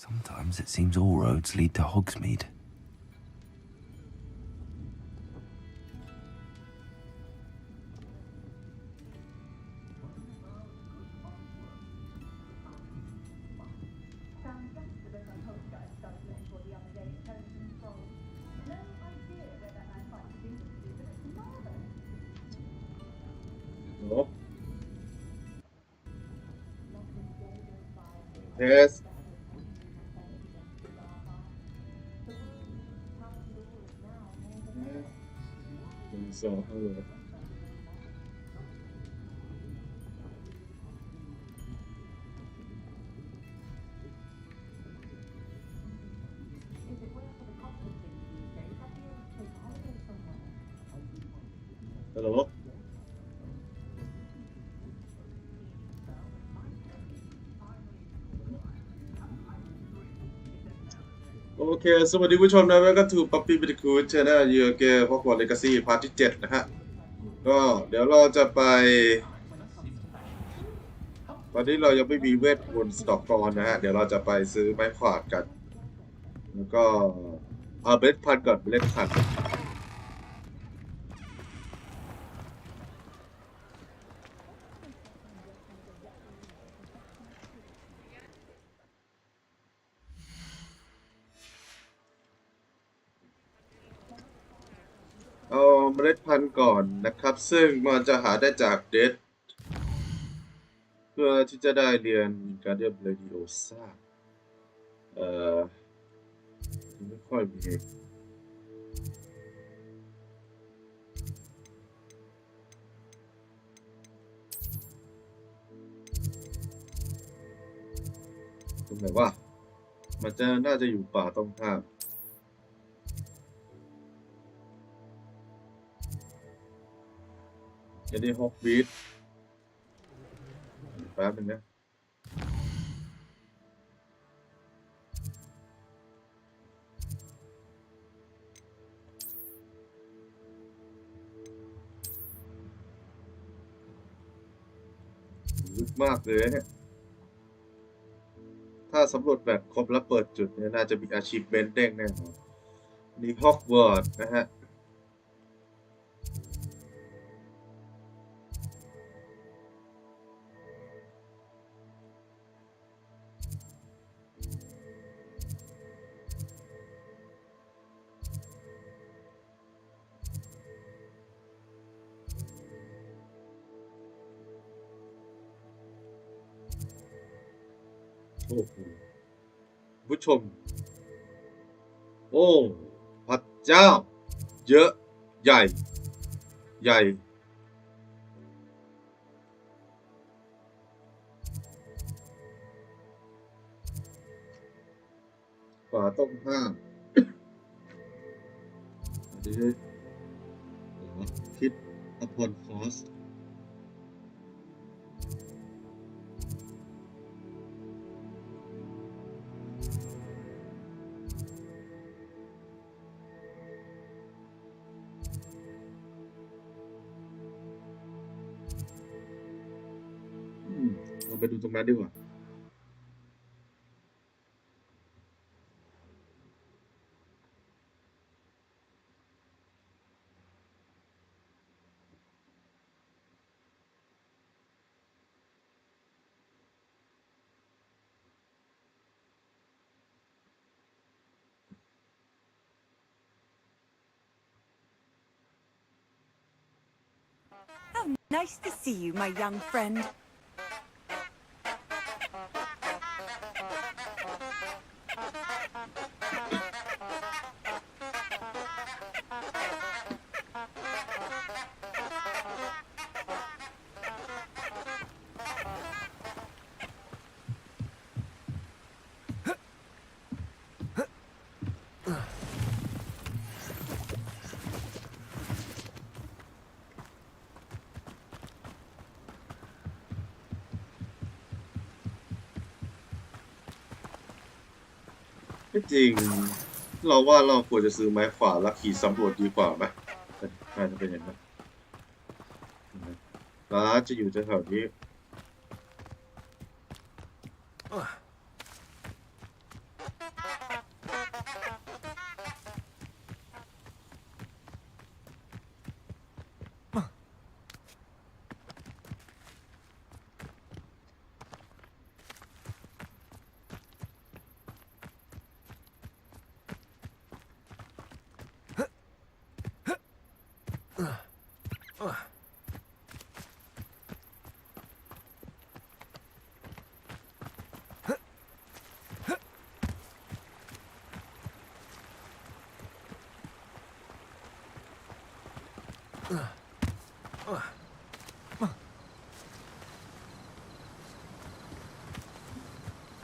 Sometimes it seems all roads lead to Hogsmeade. Yes. 1 2 เอาเลยฮัลโหลโอเคสวัสดีผู้ชมนะแล้วก็ถูกป๊อปปี้บิทคูดชแนลเยอะเกมฮอกวอตส์เลกาซี่พาร์ทที่ 7นะฮะก็เดี๋ยวเราจะไปตอนนี้เรายังไม่มีเวทมนต์สต็อกก่อนนะฮะเดี๋ยวเราจะไปซื้อไม้ขวาดกันแล้วก็เอาเบสพันก่อนเบสพันเอาเมล็ดพันธุ์ก่อนนะครับซึ่งมันจะหาได้จากเดดเพื่อที่จะได้เรียนการเดียบเรดิโอซ่าไม่ค่อยมีตรงไหนว่ามันจะน่าจะอยู่ป่าตรงข้ามจะได้ฮอกบีทแป๊บนึงนะลึกมากเลยเนี่ยถ้าสำรวจแบบครบแล้วเปิดจุดเนี่ยน่าจะมีอาชีพเบนเด้งแน่นอนนี่ฮอกวอตส์นะฮะโอ้โหผู้ชมโอ้พระเจ้าเยอะใหญ่ใหญ่ป่าต้องห้ามอันนี้คิดอพอลคอสเราไปดูตรงนั้นดีกว่าHow nice to see you, my young friend.ไม่จริงเราว่าเราควรจะซื้อไม้ขวาแล้วขี่สำรวจดีกว่าไหมน่าจะเป็นอย่างนั้นร้านจะอยู่แถวๆนี้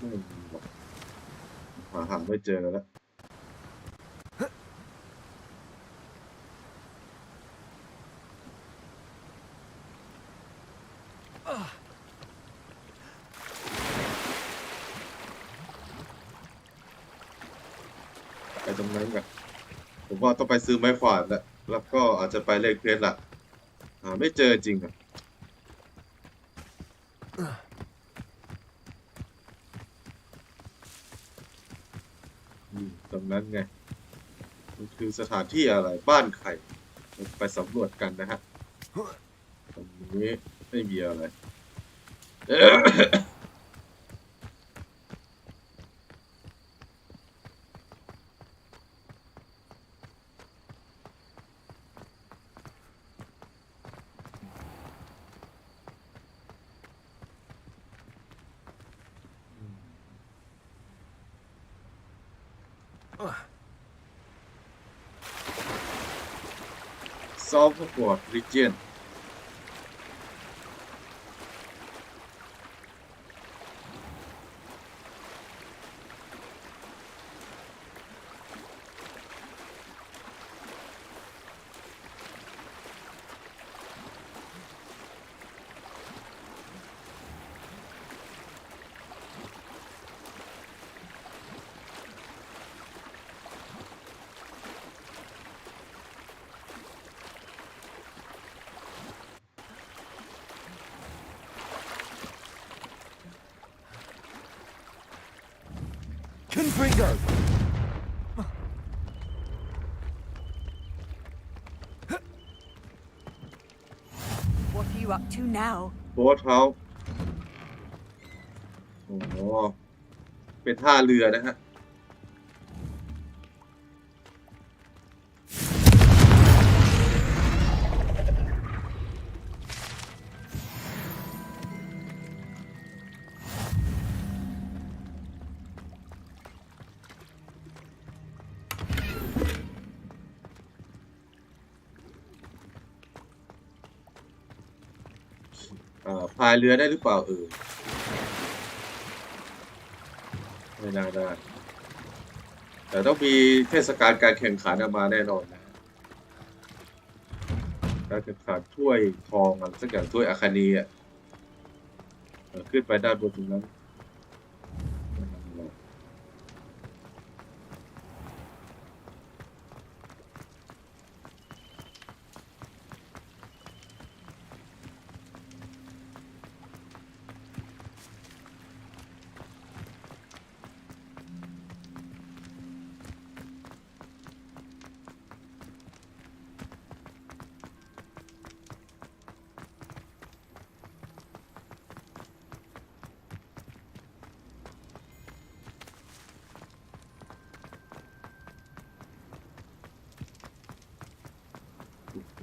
ไม่มีหรอกหาไม่เจอแล้วไปตรงนั้นกันผมว่าต้องไปซื้อไม้ขวานแล้วก็อาจจะไปเลขเพชรละหาไม่เจอจริงอ่ะตรงนั้นไงมันคือสถานที่อะไรบ้านใครไปสำรวจกันนะฮะตรงนี้ไม่มีอะไรซอฟต์วอร์ดรีเจียนConfringo! What are you up to now? โบ๊ทเฮาส์โอ้โหเป็นท่าเรือนะฮะพายเรือได้หรือเปล่าไม่น่าได้แต่ต้องมีเทศกาลการแข่งขันมาแน่นอนนะการแข่งขันถ้วยทองอะไรสักอย่างถ้วยอาคานีอ่ะขึ้นไปด้านบนตรงนั้น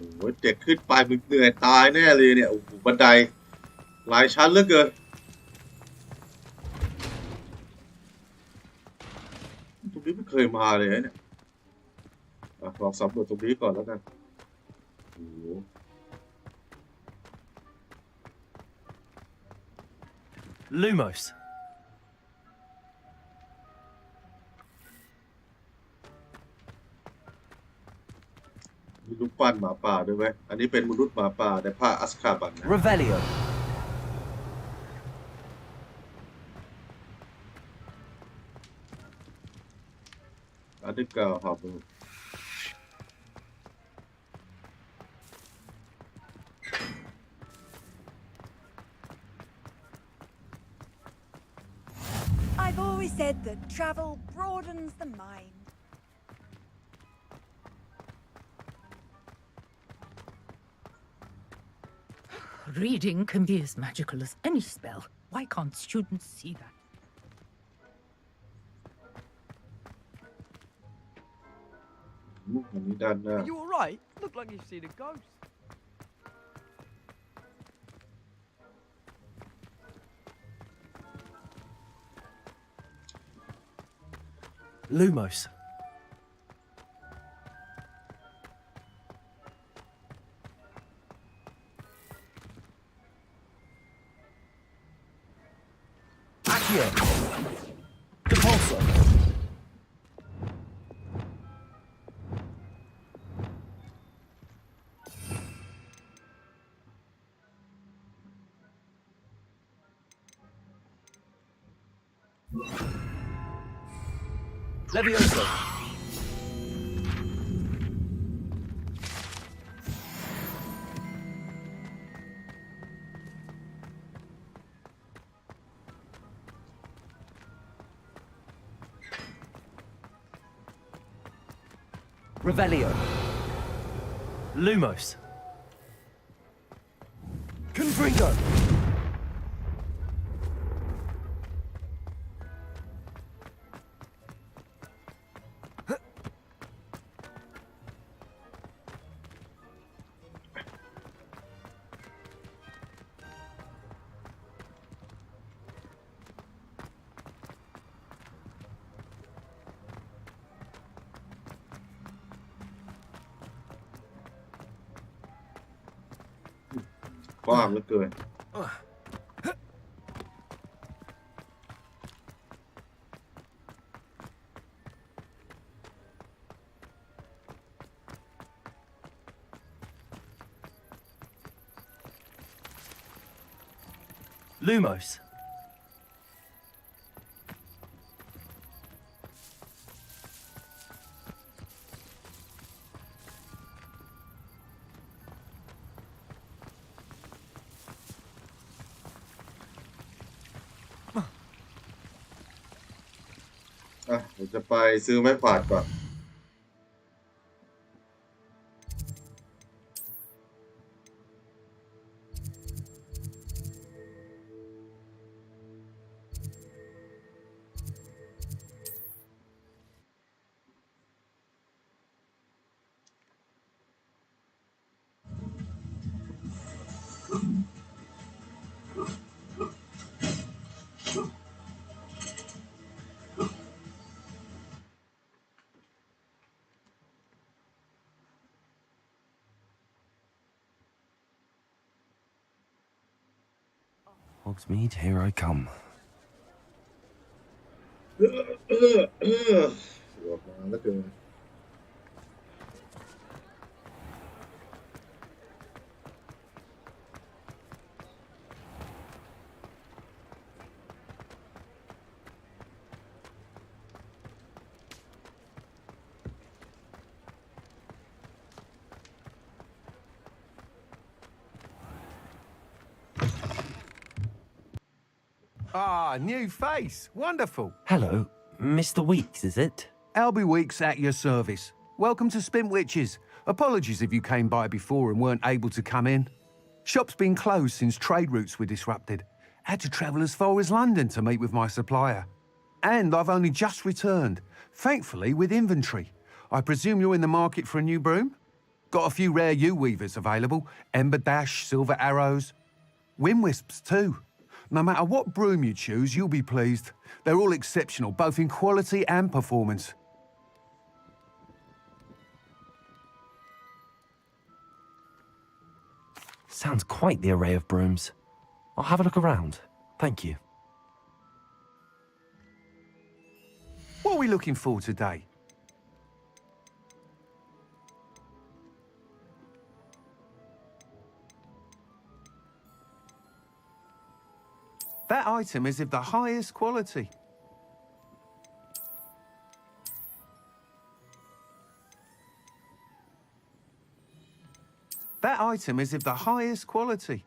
โอ้โหเด็กขึ้นไปมึงเหนื่อยตายแน่เลยเนี่ยโอ้โหบันไดหลายชั้นเหลือเกินตรงนี้ไม่เคยมาเลยเนี่ยลองสำรวจตรงนี้ก่อนแล้วกันโอ้โห Lumos. มีรูปปั้นหมาป่าด้วยไหมอันนี้เป็นมนุษย์หมาป่าในผ้าอัสคาบันนะ Revelio. อันนี้ก็หอบ I've always said that travel broadens the mind. Reading can be as magical as any spell. Why can't students see that? อันนี้ด้านหน้า Are you alright? Look like you've seen a ghost. Lumos. Accio. Levioso. Revelio. Lumos. Confringo.กว้างเหลือเกิน Lumos.อ่ะเดี๋ยวจะไปซื้อไม้ฝาดก่อน Hogsmeade, here I come. ปวดมาแล้วเกิน Ah, new face. Wonderful. Hello, Mr. Weeks, is it? Albie Weeks at your service. Welcome to Spintwitches. Apologies if you came by before and weren't able to come in. Shop's been closed since trade routes were disrupted. Had to travel as far as London to meet with my supplier. And I've only just returned, thankfully with inventory. I presume you're in the market for a new broom? Got a few rare yew-weavers available. Ember Dash, Silver Arrows. Wind-Wisps too. No matter what broom you choose, you'll be pleased. They're all exceptional, both in quality and performance. Sounds quite the array of brooms. I'll have a look around. Thank you. What are we looking for today? That item is of the highest quality. That item is of the highest quality.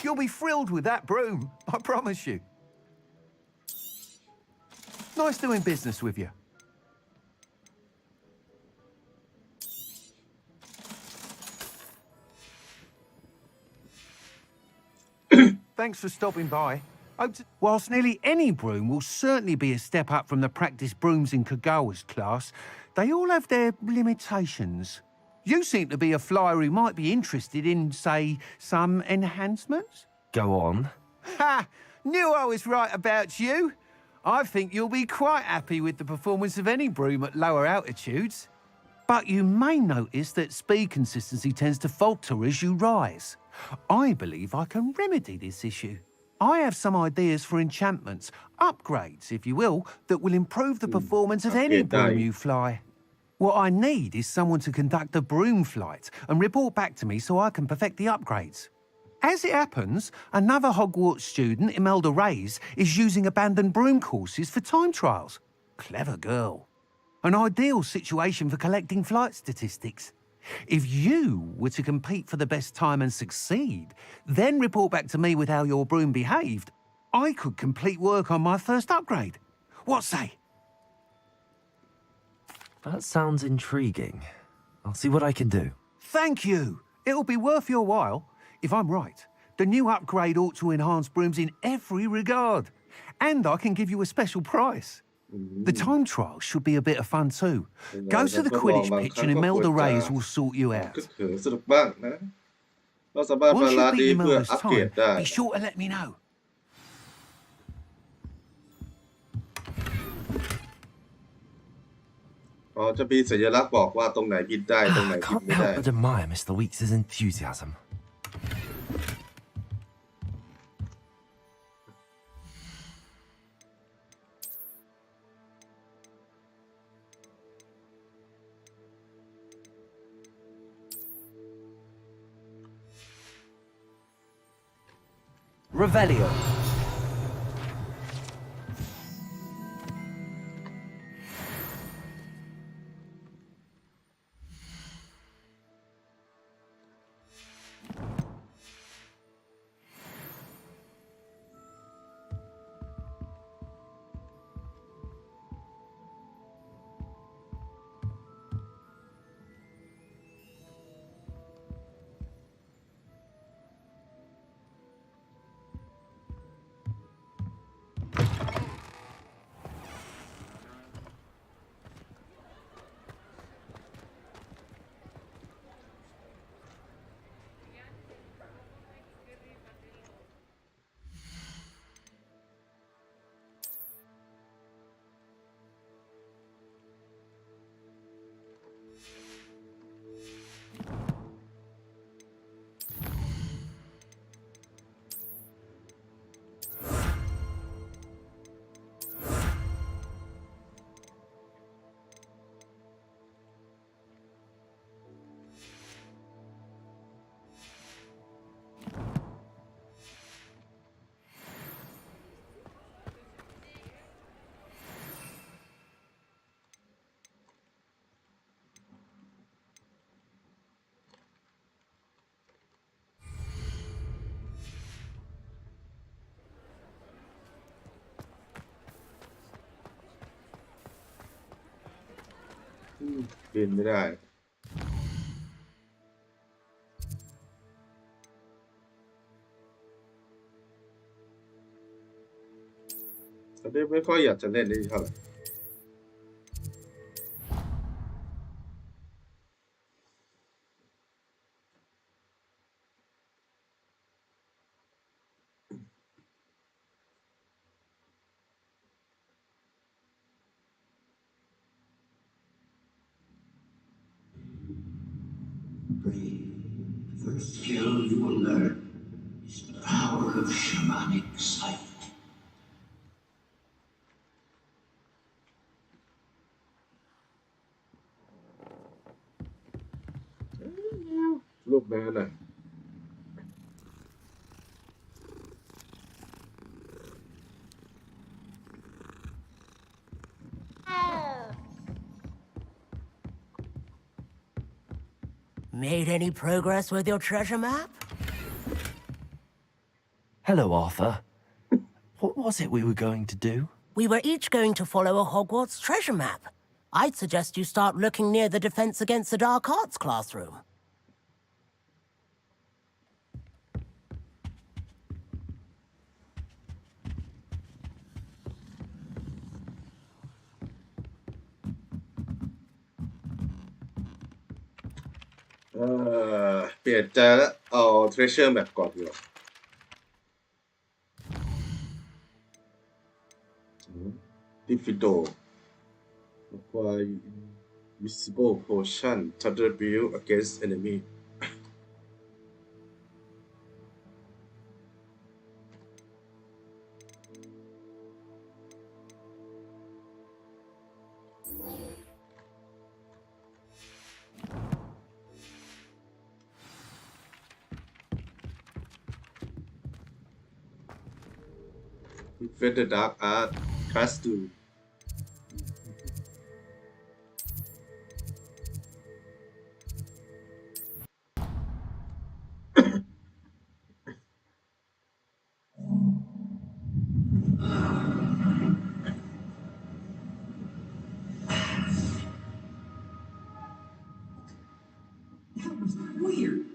You'll be thrilled with that broom, I promise you. Nice doing business with you. Thanks for stopping by. Whilst nearly any broom will certainly be a step up from the practice brooms in Kagawa's class, they all have their limitations. You seem to be a flyer who might be interested in, say, some enhancements? Go on. Ha! Knew I was right about you. I think you'll be quite happy with the performance of any broom at lower altitudes. But you may notice that speed consistency tends to falter as you rise. I believe I can remedy this issue. I have some ideas for enchantments, upgrades, if you will, that will improve the performance of any broom you fly. What I need is someone to conduct a broom flight and report back to me so I can perfect the upgrades. As it happens, another Hogwarts student, Imelda Reyes, is using abandoned broom courses for time trials. Clever girl. An ideal situation for collecting flight statistics. If you were to compete for the best time and succeed, then report back to me with how your broom behaved, I could complete work on my first upgrade. What say? That sounds intriguing. I'll see what I can do. Thank you. It'll be worth your while. If I'm right, the new upgrade ought to enhance brooms in every regard. And I can give you a special price. The time trial should be a bit of fun too. Go to the Quidditch pitch and Imelda Reyes will sort you คึ out. กเขินสนุกบ้างนะเราสามารถ Once บา you ลานซ์ beat ดีเพื่อ Imelda's อัปเกรด time, ได้ be sure to let me know. อ๋อจะมีสัญลักษณ์บอกว่าตรงไหนบินได้ตรงไหน I บิน can't ไม่ได้ help but admire Mr. Weeks' enthusiasm. Revelio.บินไม่ได้แต่ไม่ค่อยอยากจะเล่นนี่เท่าไหร่The first skill you will learn is the power of shamanic sight. ลูกแมวน่ะ Made any progress with your treasure map? Hello, Arthur. What was it we were going to do? We were each going to follow a Hogwarts treasure map. I'd suggest you start looking near the Defense Against the Dark Arts classroom. Uh, เปลี่ยนใจแล้วเอา treasure map ก่อนดีกว่าDiffido acquire invisible potion thunder build against enemy Defend the Dark Art Class 2 That was weird.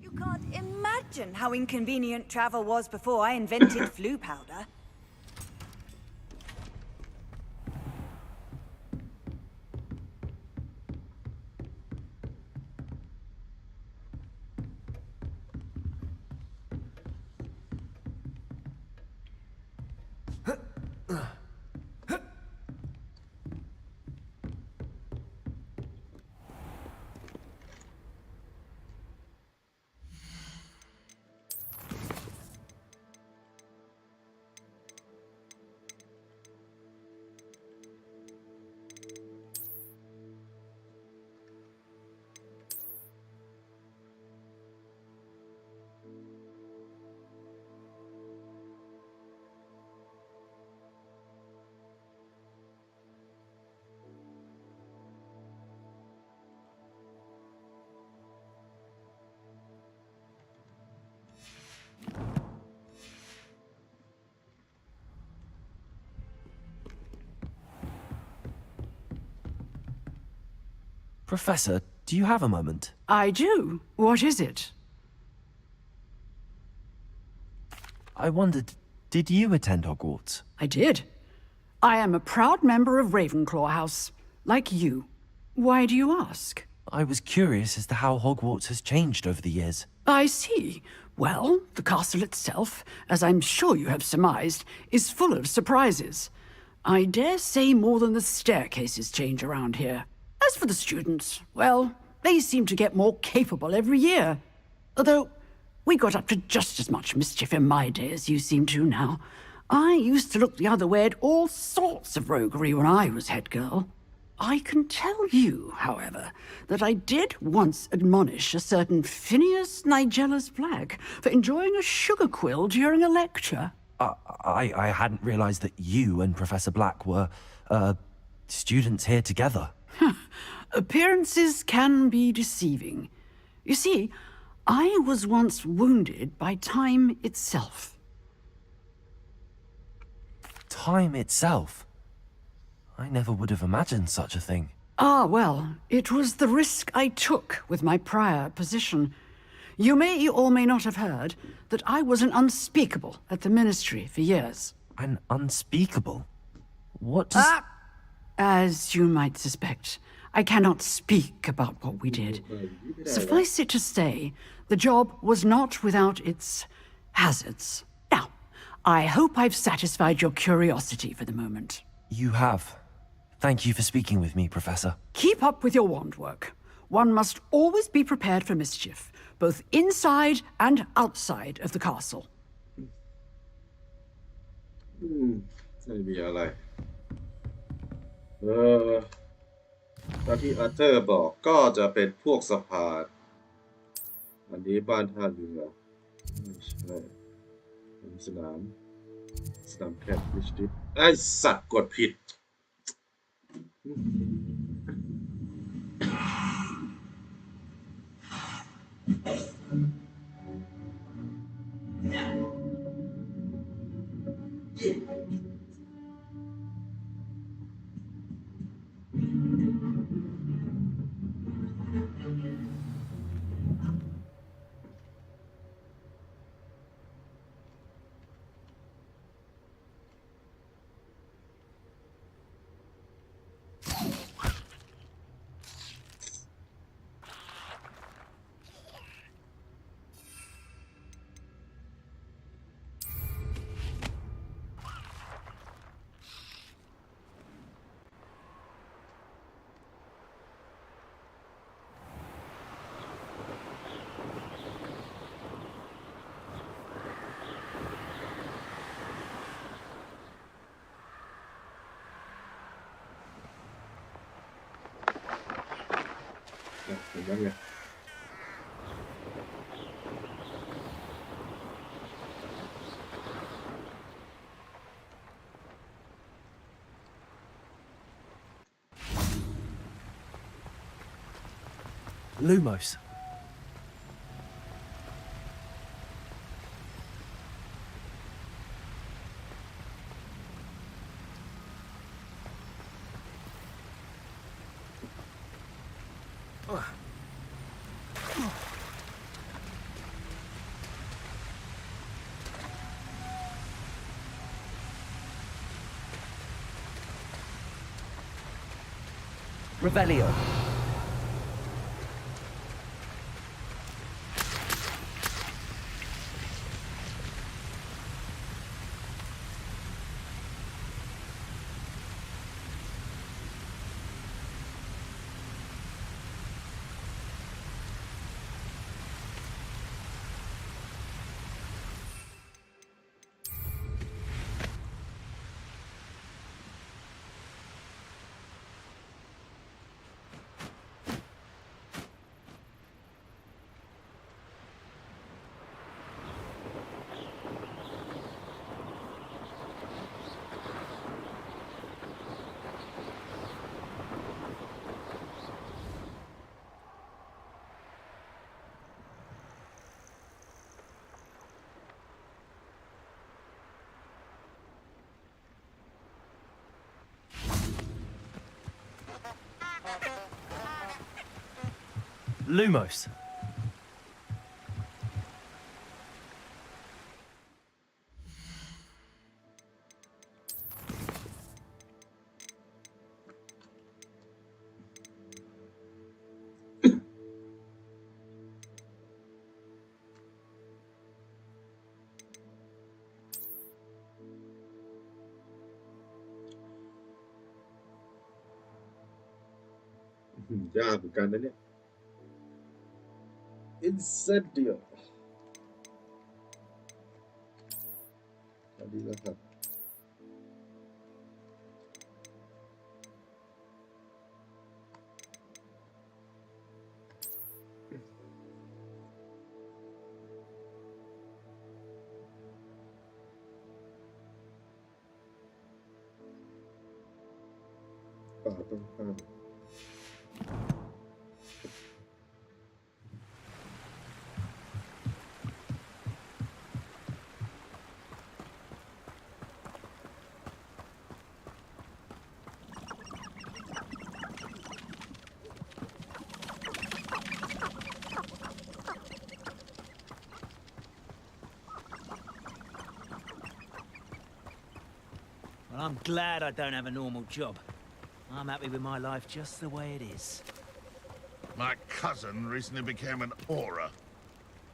You can't imagine how inconvenient travel was before I invented flu powder. Professor, do you have a moment? I do. What is it? I wondered, did you attend Hogwarts? I did. I am a proud member of Ravenclaw House, like you. Why do you ask? I was curious as to how Hogwarts has changed over the years. I see. Well, the castle itself, as I'm sure you have surmised, is full of surprises. I dare say more than the staircases change around here. As for the students, well, they seem to get more capable every year. Although, we got up to just as much mischief in my day as you seem to now. I used to look the other way at all sorts of roguery when I was head girl. I can tell you, however, that I did once admonish a certain Phineas Nigellus Black for enjoying a sugar quill during a lecture. I hadn't realized that you and Professor Black were, students here together. Appearances can be deceiving. You see, I was once wounded by time itself. Time itself? I never would have imagined such a thing. Ah, well, it was the risk I took with my prior position. You may or may not have heard that I was an unspeakable at the Ministry for years. An unspeakable? What does... As you might suspect, I cannot speak about what we did. Suffice it to say, the job was not without its hazards. Now, I hope I've satisfied your curiosity for the moment. You have. Thank you for speaking with me, Professor. Keep up with your wand work. One must always be prepared for mischief, both inside and outside of the castle. ไม่มีอะไรตามที่อาร์เธอร์บอกก็จะเป็นพวกสะพานอันนี้บ้านท่าเรือไม่ใช่สนามแคทวิชดิไอสัตว์กดผิดเห็นไหมเนี่ย Lumos. Revelio. Lumos. Ừ, ยากเหมือนกันนะเนี่ย Incendio อันนี้แล้วครับป่าต้องข้าม Well, I'm glad I don't have a normal job. I'm happy with my life just the way it is. My cousin recently became an aura.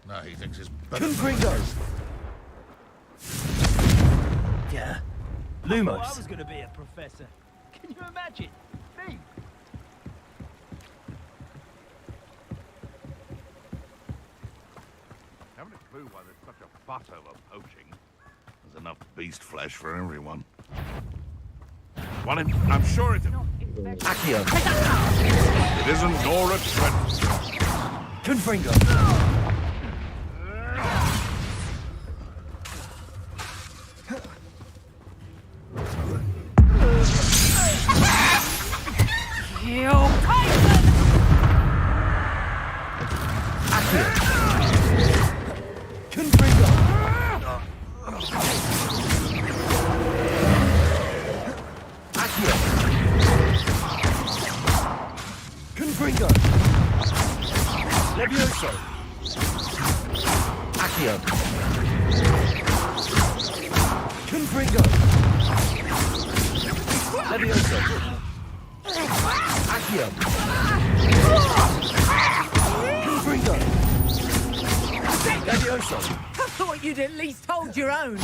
Now he thinks he's better than Confringo. Yeah. Lumos. I was going to be a professor. Can you imagine? Me? Haven't a clue why there's such a fuss over poaching. There's enough beast flesh for everyone. I'm sure it's... Accio. It isn't Nora Trent. Confringo. I thought you'd at least hold your own.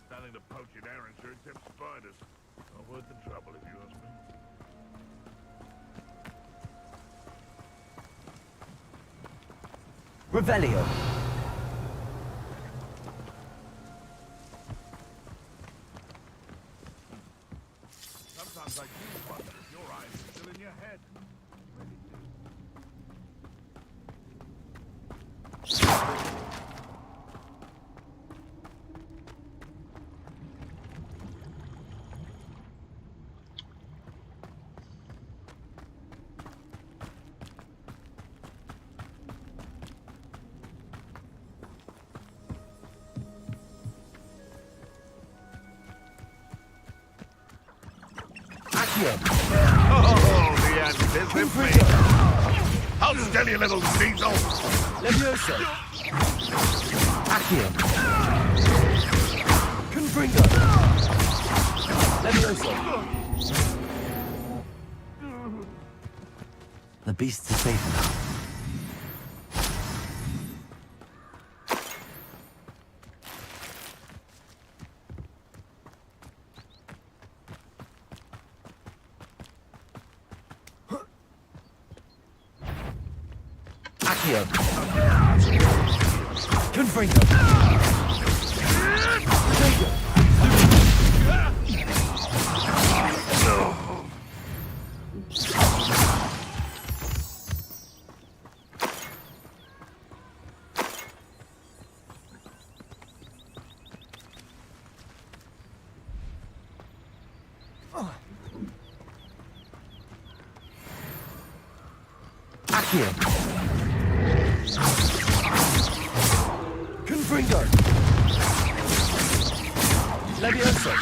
Starting to poach in Aaron sure tempts spiders. Not worth the trouble if you ask me. Revelio. Sometimes I do wonder if your eyes are still in your head. Accio. Oh, the anticipation! How steady, you little diesel! Levioso. Accio. Confringo. Levioso. The beasts are safe now. Accio. Confringo. Accio. Confringo. Levioso.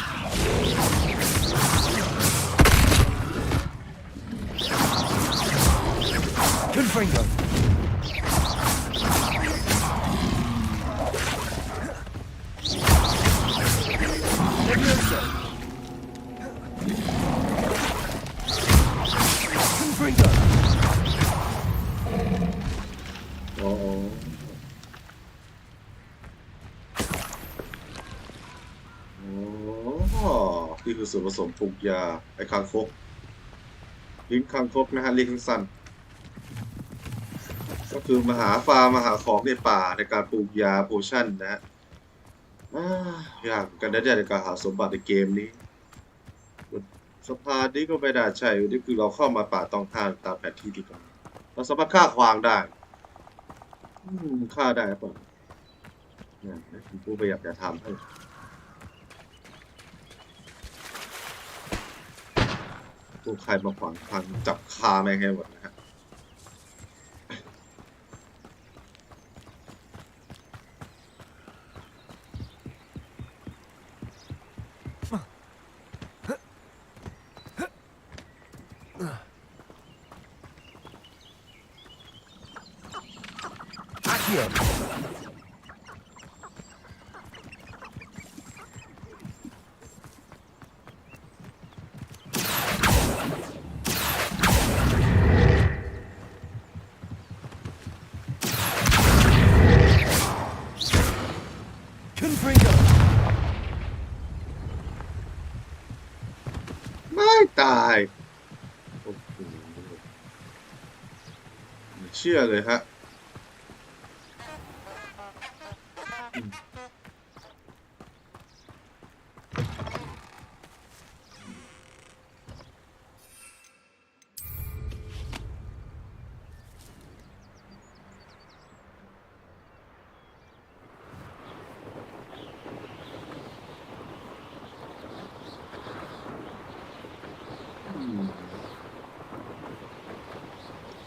Confringo. Levioso. Confringo. อ๋อนี่คือส่วนผสมปรุงยาไอ้คางคกลิ้นคางคกนะฮะลิ้นสั้นก็คือมาหาฟาร์มมาหาของในป่าในการปลูกยาโพชั่นนะฮะยากกันนะในการหาสมบัติในเกมนี้สะพานนี้ก็ไม่ได้ใช่นี่คือเราเข้ามาป่าต้องห้ามตามแผนที่ที่กำหนดเราสามารถฆ่าควางได้ฆ่าได้ป่ะเนี่ยผมพูดไปอยากจะทำให้พวกใครมาขวางทางจับคาแม่งให้หมดนะฮะAccio. Confringo. ไม่ตายโอ้โหไม่เชื่อเลยฮะ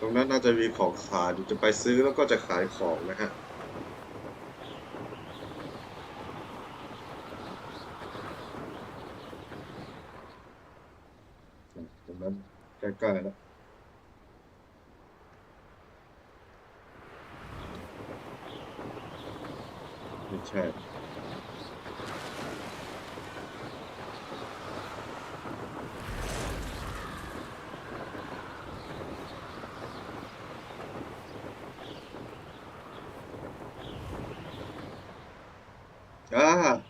ตรงนั้นน่าจะมีของขายอยู่จะไปซื้อแล้วก็จะขายของนะฮะตรงนั้นใกล้ๆแล้วไม่ใช่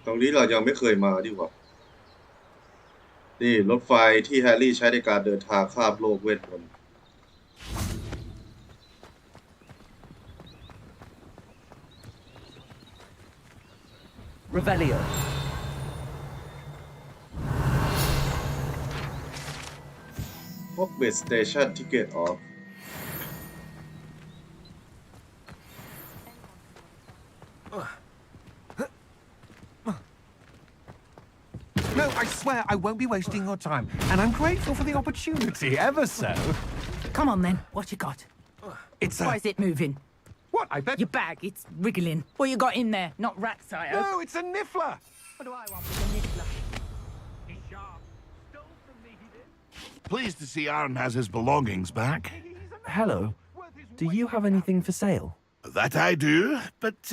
ตรงนี้เรายังไม่เคยมาดีกว่านี่รถไฟที่แฮร์รี่ใช้ในการเดินทางข้ามโลกเวทมนต์ Revelio. Hogwarts Station Ticket off No, I swear I won't be wasting your time, and I'm grateful for the opportunity, ever so. Come on then, what you got? It's Why is it moving? What? I bet. Your bag, it's wriggling. What you got in there? Not rat sire. No, it's a niffler. What do I want with a niffler? Pleased to see Aaron has his belongings back. Hello. Do you have anything for sale? That I do, but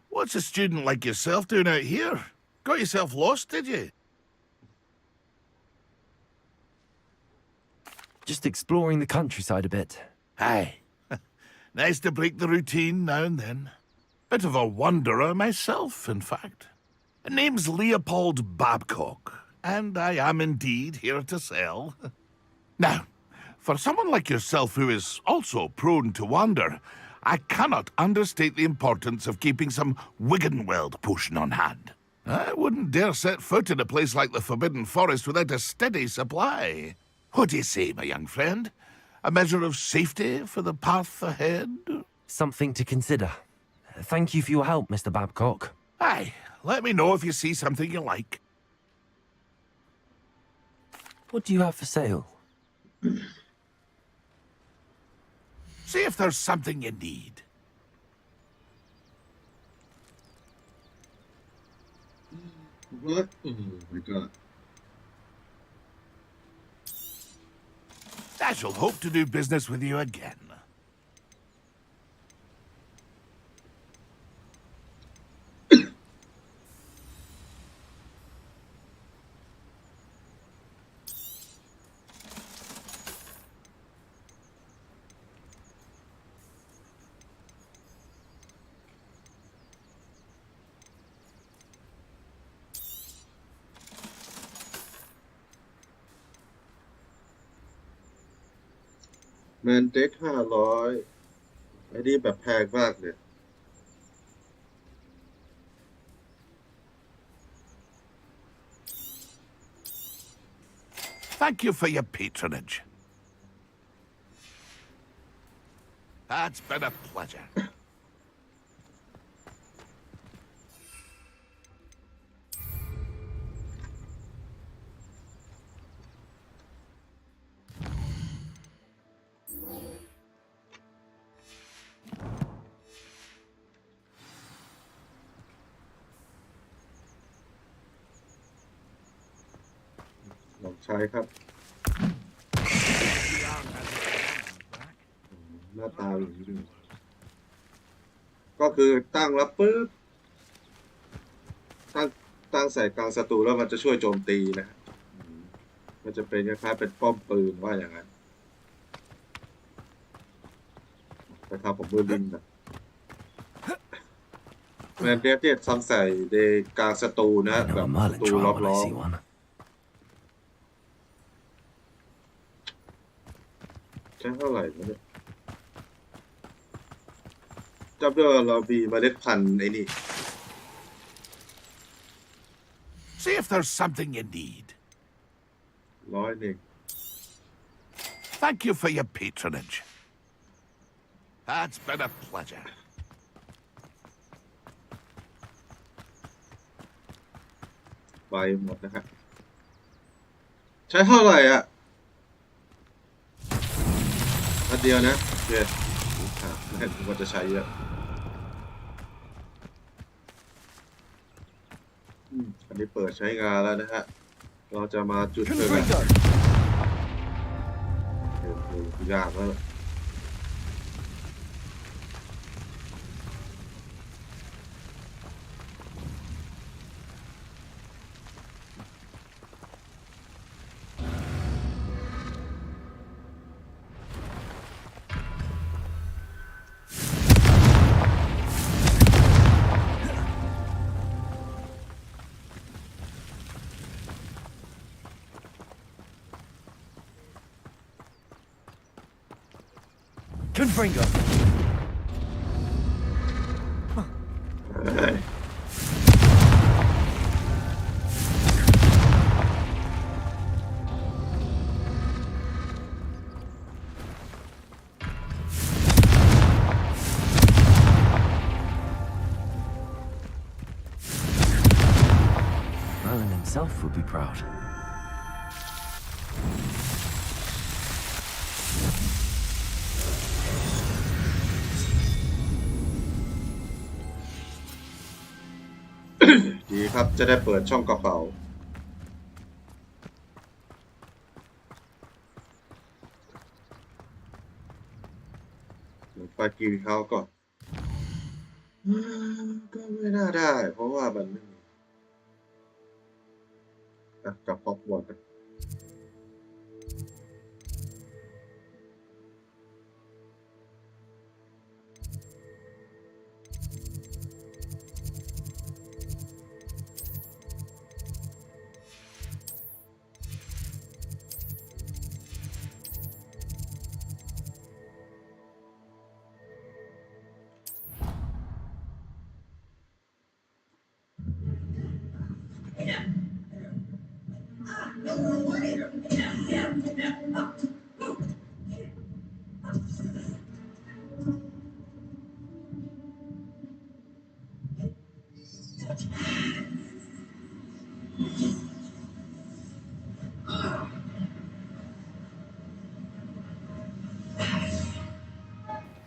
what's a student like yourself doing out here? Got yourself lost, did you? Just exploring the countryside a bit. Aye. Nice to break the routine now and then. Bit of a wanderer myself, in fact. Name's Leopold Babcock, and I am indeed here to sell. Now, for someone like yourself who is also prone to wander, I cannot understate the importance of keeping some Wiggenweld potion on hand. I wouldn't dare set foot in a place like the Forbidden Forest without a steady supply. What do you say, my young friend? A measure of safety for the path ahead? Something to consider. Thank you for your help, Mr. Babcock. Aye, let me know if you see something you like. What do you have for sale? See if there's something you need. What? Oh my god. I shall hope to do business with you again. Mandate 500ไอ้นี่แบบแพงมากเลย Thank you for your patronage. That's been a pleasure. ลองใช้ครับ หน้าตาอย่างนี้เลยก็คือตั้งแล้วปึ๊บตั้งใส่กลางศัตรูแล้วมันจะช่วยโจมตีนะมันจะเป็นคล้ายๆเป็นป้อมปืนว่าอย่างนั้นแต่ครับผมมือลิงนะแมนเดฟเนี่ยซ้ำใส่ในกลางศัตรูนะแบบศัตรูล้อมใช้เท่าไหร่เนี่ยจำได้ว่าเรามีเมล็ดพันธุ์ไอ้นี่ See if there's something you need. 100 Thank you for your patronage. That's been a pleasure. ใบหมดนะครับใช้เท่าไหร่อ่ะอันเดียวนะเดี๋ยวไม่ผมว่าจะใช้เยอะอันนี้เปิดใช้งานแล้วนะฮะเราจะมาจุดเกิดยากแล้วConfringo. himself would be proud. ดีครับจะได้เปิดช่องกระเป๋าไปกินข้าวก่อนก็ไม่น่าได้เพราะว่ามันไม่มีกับฮอกวอตส์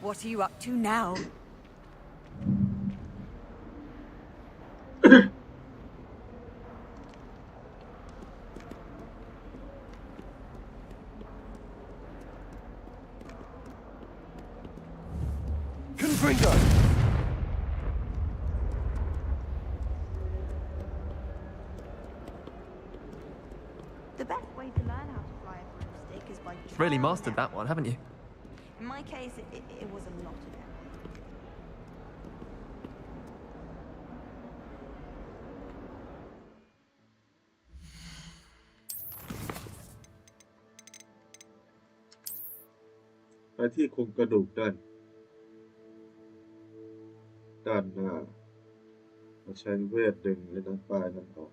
What are you up to now? Confringo! The best way to learn how to fly a broomstick is by Really trying mastered out. that one, haven't you? In my case, it was a lot of effort. ไปที่โครงกระดูกด้านหน้ามาใช้เวทดึงไอ้นั้นปลายนั้นออก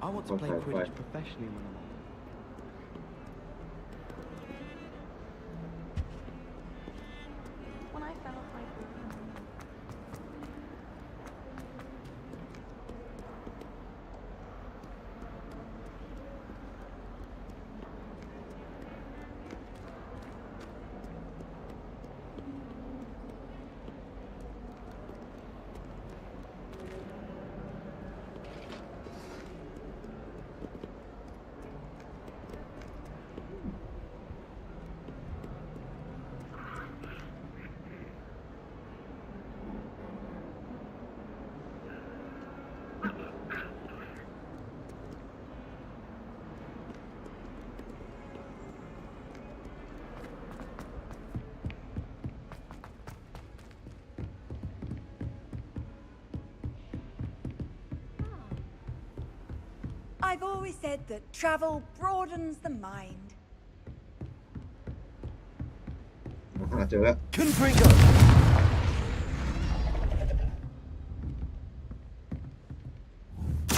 I want to play Quidditch professionally when I'm older. When I fell off my broom, I've always said that travel broadens the mind. เจอแล้ว Confringo!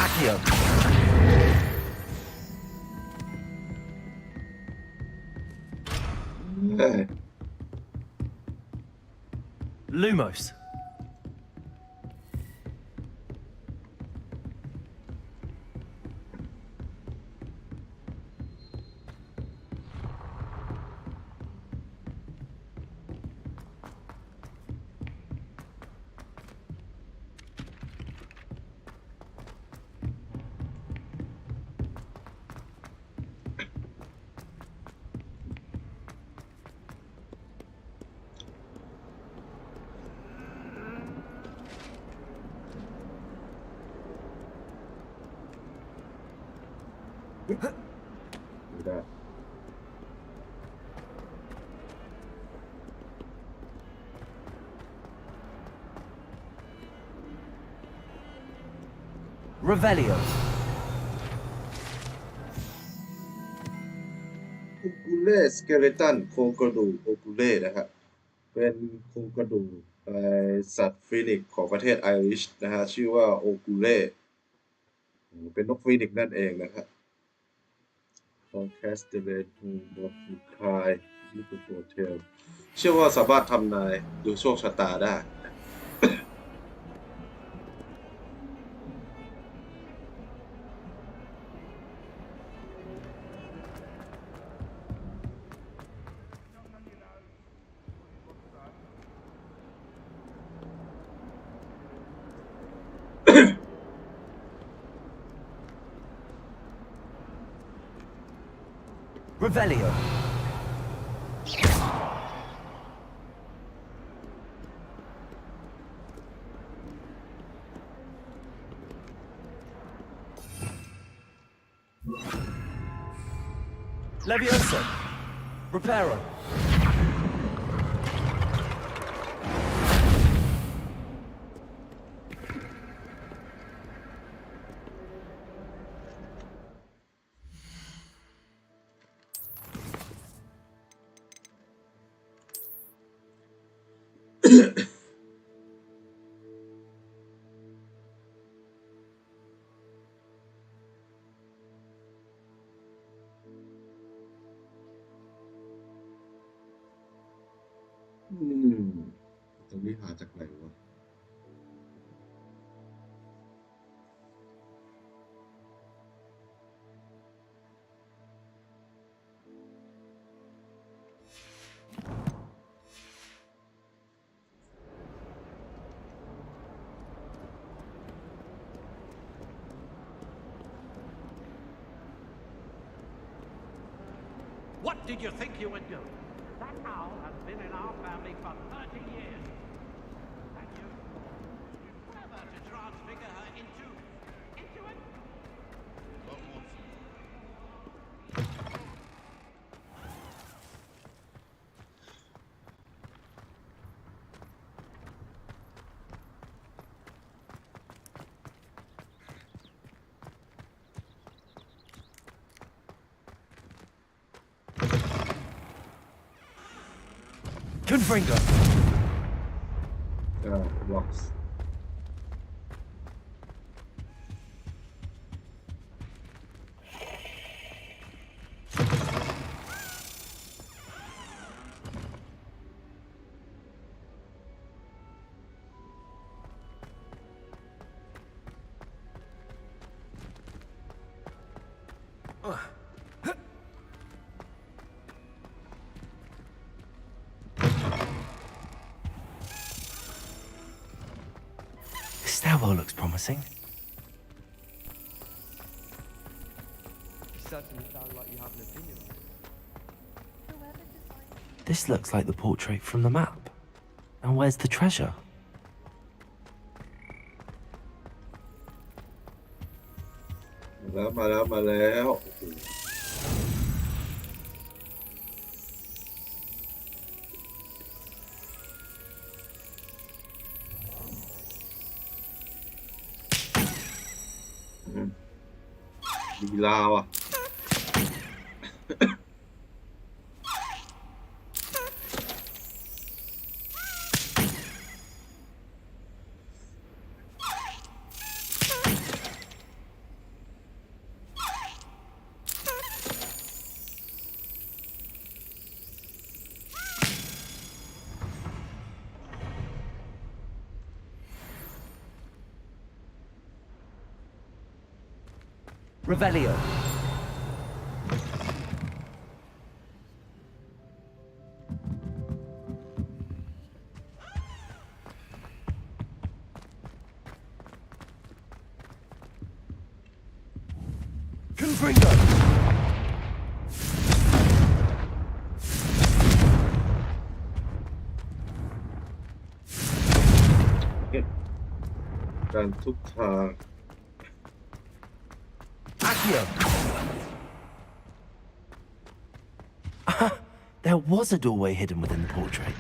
Accio! เฮ้ย Lumos.ไม่ได้ Revelio. โอกูเล่สเกเลตันโครงกระดูกโอกูเล่นะครับเป็นโครงกระดูกสัตว์ฟีนิกซ์ของประเทศไอริชนะฮะชื่อว่าโอกูเล่เป็นนกฟีนิกซ์นั่นเองนะครับ ของแคสเตเลนฮูบอกฟูคายยูทูโฮเทลเชื่อว่าสามารถทำนายดูโชคชะตาได้ Revelio. Levioso. Reparo.ตรงนี้หาจากไหนวะ What did you think you were doing? That owl has been in our family for 30 years. And you clever to transfigure her into it? Confringo. Blocks. This stairwell looks promising. You certainly sound like you have an opinion on it. This looks like the portrait from the map. And where's the treasure?มาแล้ว ลีลาว่ะ Revelio. Confringo.การทุกทาง Accio. There was a doorway hidden within the portrait.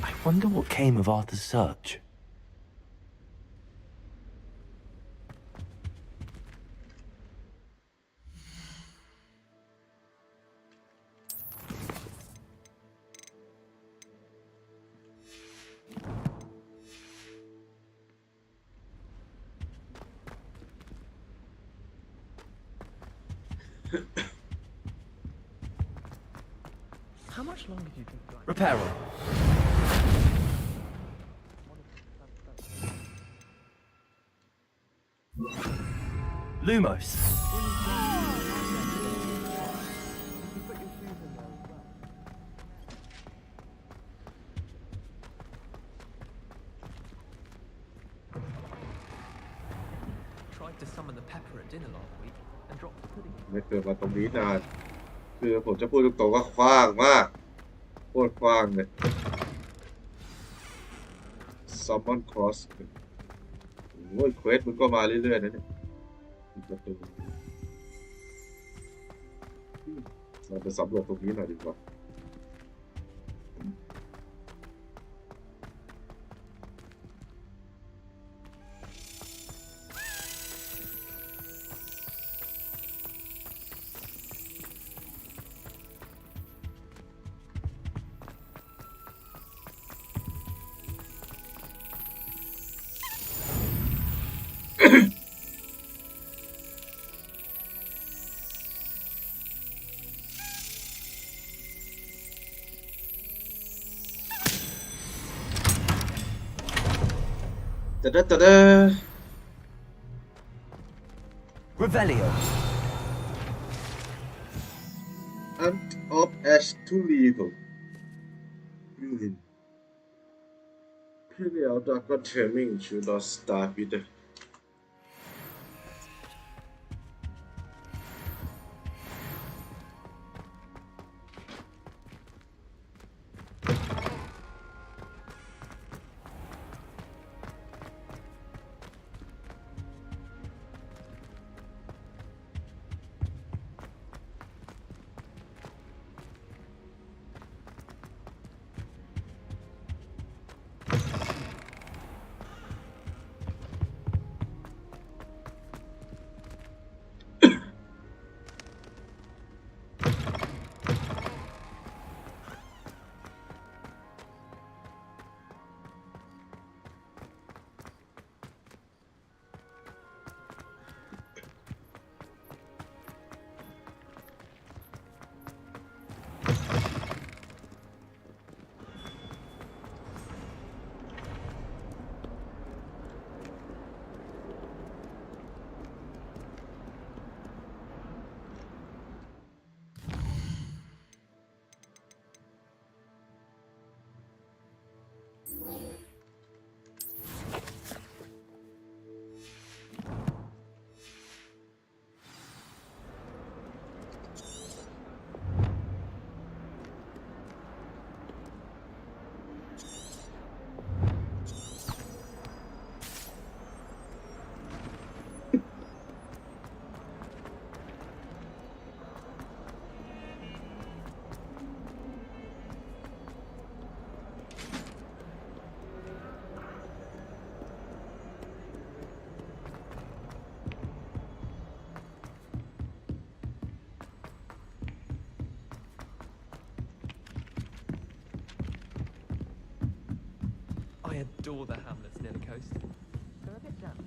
I wonder what came of Arthur's search. How much longer do you think? Reparo. Lumos. Tried to summon the pepper at dinner last week and dropped the pudding. ไม่เคยมาตรงนี้นานคือผมจะพูดตรงๆว่าคว้างมากโคตรคว้างเลย Summon Cross โอ้ยเควสมันก็มาเรื่อยๆนะเนี่ยประตูเราไปสำรวจตรงนี้หน่อยดีกว่า Ta-da! Revelio. Hunt of Ash too little. Period Dragon Taming should not start with the I adore the hamlets near the coast. They're a bit damp,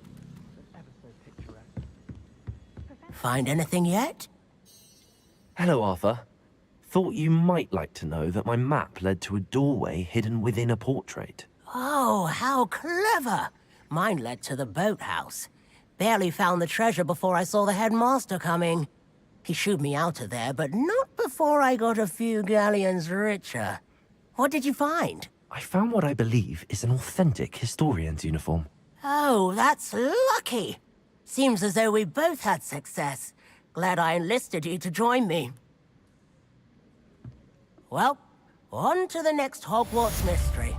but ever so picturesque. Find anything yet? Hello, Arthur. Thought you might like to know that my map led to a doorway hidden within a portrait. Oh, how clever! Mine led to the boathouse. Barely found the treasure before I saw the headmaster coming. He shooed me out of there, but not before I got a few galleons richer. What did you find? I found what I believe is an authentic historian's uniform. Oh, that's lucky. Seems as though we both had success. Glad I enlisted you to join me. Well, on to the next Hogwarts mystery.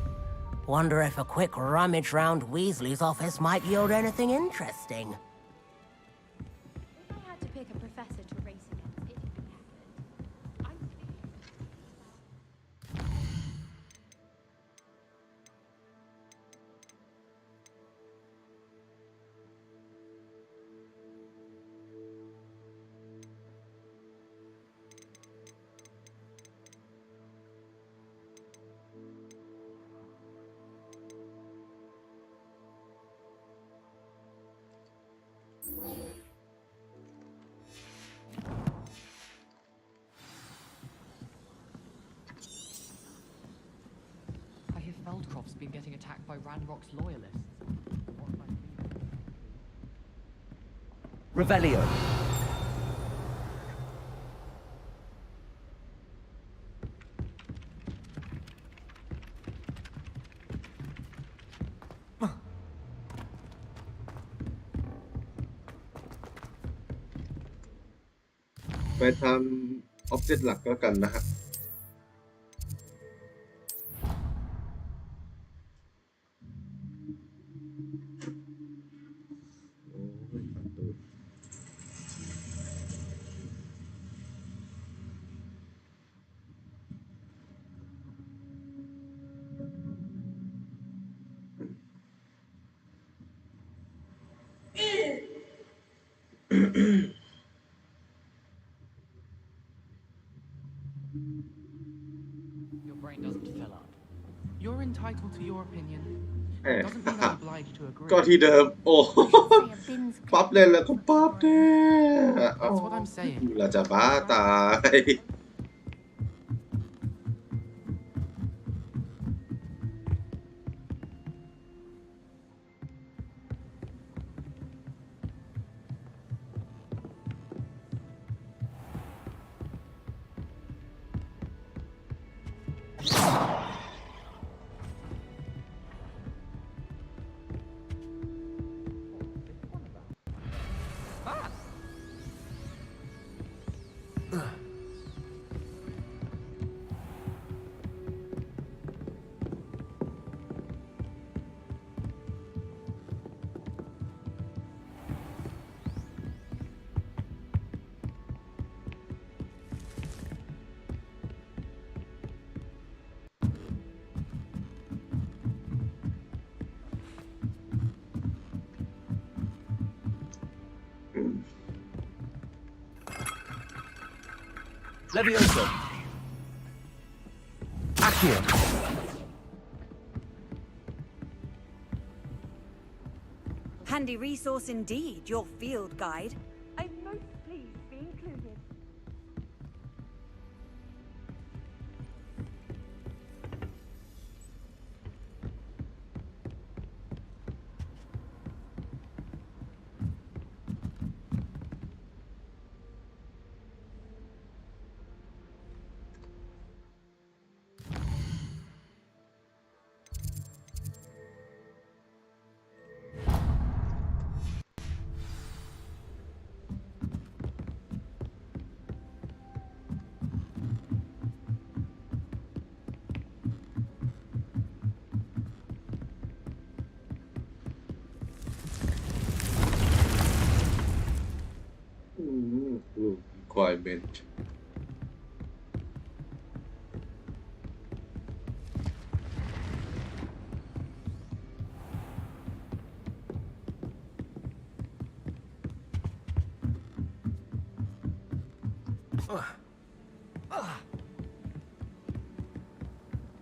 Wonder if a quick rummage round Weasley's office might yield anything interesting. If I had to pick a professor to race against, it'd be Hagrid. Aldcroft's been getting attacked by Ranrock's loyalists. Revelio.ไปทำ object หลักแล้วกันนะฮะYour brain doesn't fill up. You're entitled to your opinion. แหม Doesn't mean I'm obliged to agree. ก็ที่เดิม โอ้ ปั๊บเล่นแล้วก็ปั๊บแน่ That's what I'm saying. เราจะบ้าตาย Levioso. Accio. Handy resource indeed, your field guide. I'm most pleased to be included. requirement.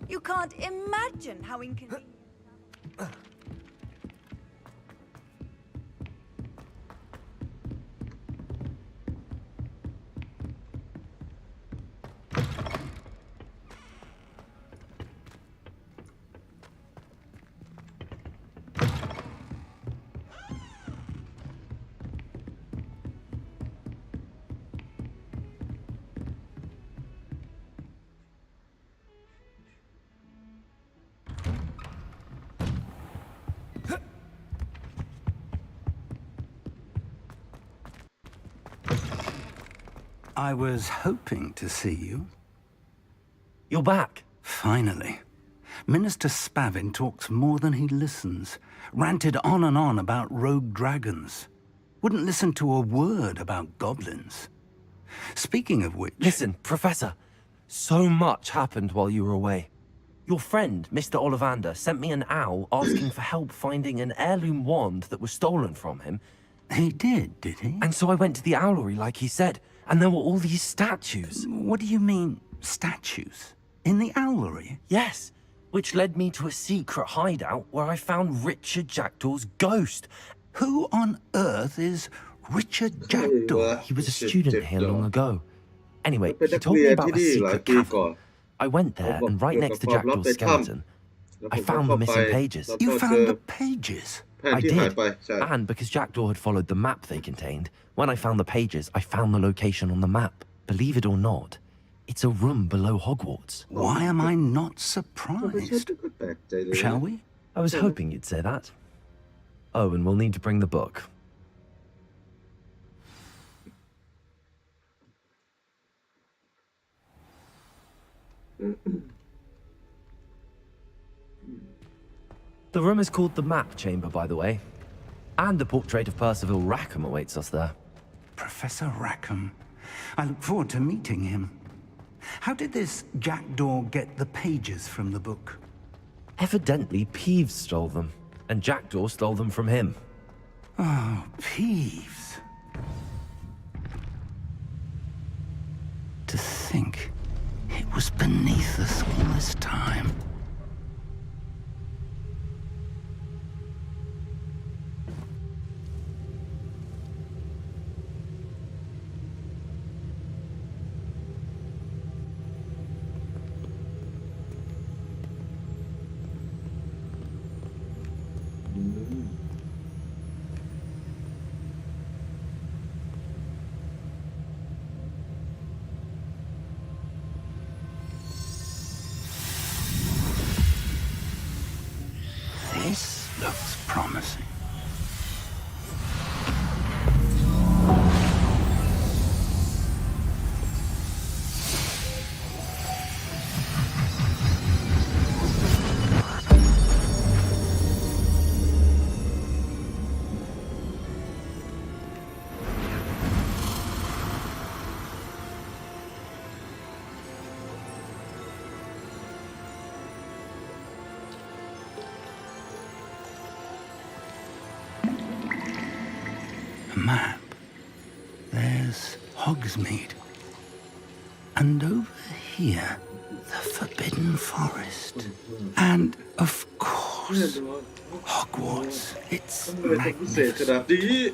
You can't imagine how inconvenient. I was hoping to see you. You're back. Finally. Minister Spavin talks more than he listens. Ranted on and on about rogue dragons. Wouldn't listen to a word about goblins. Speaking of which... Listen, Professor. So much happened while you were away. Your friend, Mr. Ollivander, sent me an owl asking for help finding an heirloom wand that was stolen from him. He did he? And so I went to the owlery like he said, and there were all these statues. What do you mean, statues? In the owlery? Yes, which led me to a secret hideout where I found Richard Jackdaw's ghost. Who on earth is Richard Jackdaw? He was a student here long ago. Anyway, he told me about a secret cafe. I went there, and right next to Jackdaw's skeleton, แล้วผ I มก็ found เข้า the ไป missing pages. แล้ว You ก็เจ found อ the pages? แผ่น I ที่หาย did. ไปใช่ And because Jackdaw had followed the map they contained, when I found the pages, I found the location on the map. Believe it or not, it's a room below Hogwarts. Why am I not surprised? ก็แปลกใจเลย Shall we? I was hoping you'd say that. Oh, and we'll need to bring the book. The room is called the Map Chamber, by the way. And a portrait of Percival Rackham awaits us there. Professor Rackham. I look forward to meeting him. How did this Jackdaw get the pages from the book? Evidently, Peeves stole them, and Jackdaw stole them from him. Oh, Peeves. To think it was beneath us all this time. This looks promising. Map. There's Hogsmeade. And over here, the Forbidden Forest. And, of course, Hogwarts. It's magnificent.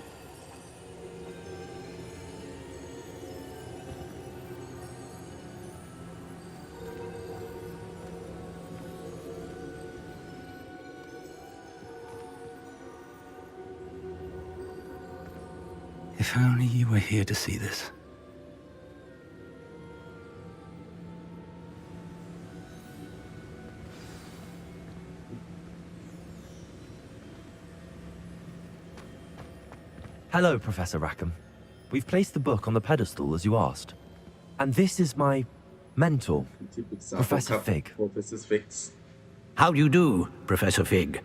If only you were here to see this. Hello, Professor Rackham. We've placed the book on the pedestal as you asked. And this is my mentor, Professor Fig. Professor Fig. How do you do, Professor Fig?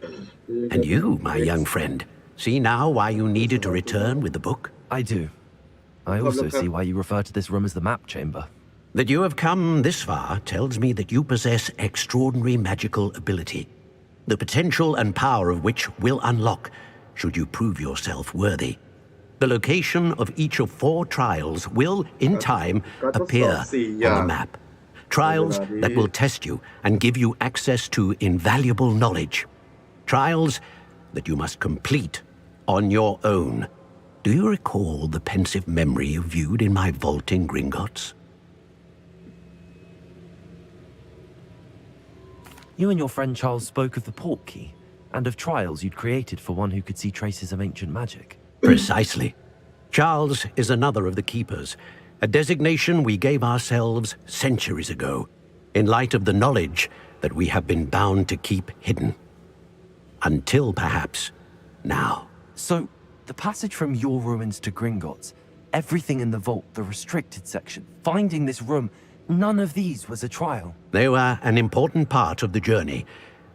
And you, my young friend, see now why you needed to return with the book? I do. I also see why you refer to this room as the Map Chamber. That you have come this far tells me that you possess extraordinary magical ability, the potential and power of which will unlock should you prove yourself worthy. The location of each of 4 trials will, in time, appear on the map. Trials that will test you and give you access to invaluable knowledge. Trials that you must complete on your own. Do you recall the pensive memory you viewed in my vault in Gringotts? You and your friend Charles spoke of the port key, and of trials you'd created for one who could see traces of ancient magic. Precisely. Charles is another of the Keepers, a designation we gave ourselves centuries ago, in light of the knowledge that we have been bound to keep hidden. Until, perhaps, now. So, the passage from your ruins to Gringotts, everything in the vault, the restricted section, finding this room, none of these was a trial. They were an important part of the journey,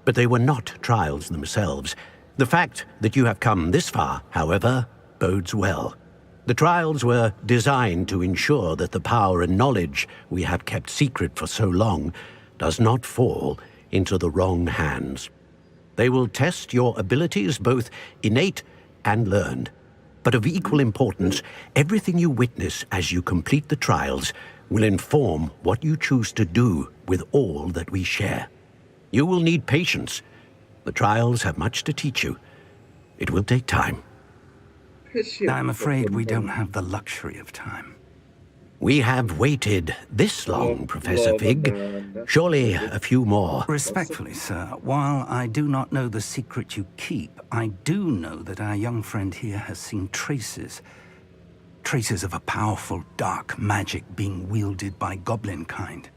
but they were not trials themselves. The fact that you have come this far, however, bodes well. The trials were designed to ensure that the power and knowledge we have kept secret for so long does not fall into the wrong hands. They will test your abilities, both innate and learned. But of equal importance, everything you witness as you complete the trials will inform what you choose to do with all that we share. You will need patience. The trials have much to teach you. It will take time. I'm afraid we don't have the luxury of time. We have waited this long, Professor Fig. Surely a few more. Respectfully, sir, while I do not know the secret you keep, I do know that our young friend here has seen traces of a powerful dark magic being wielded by goblin kind.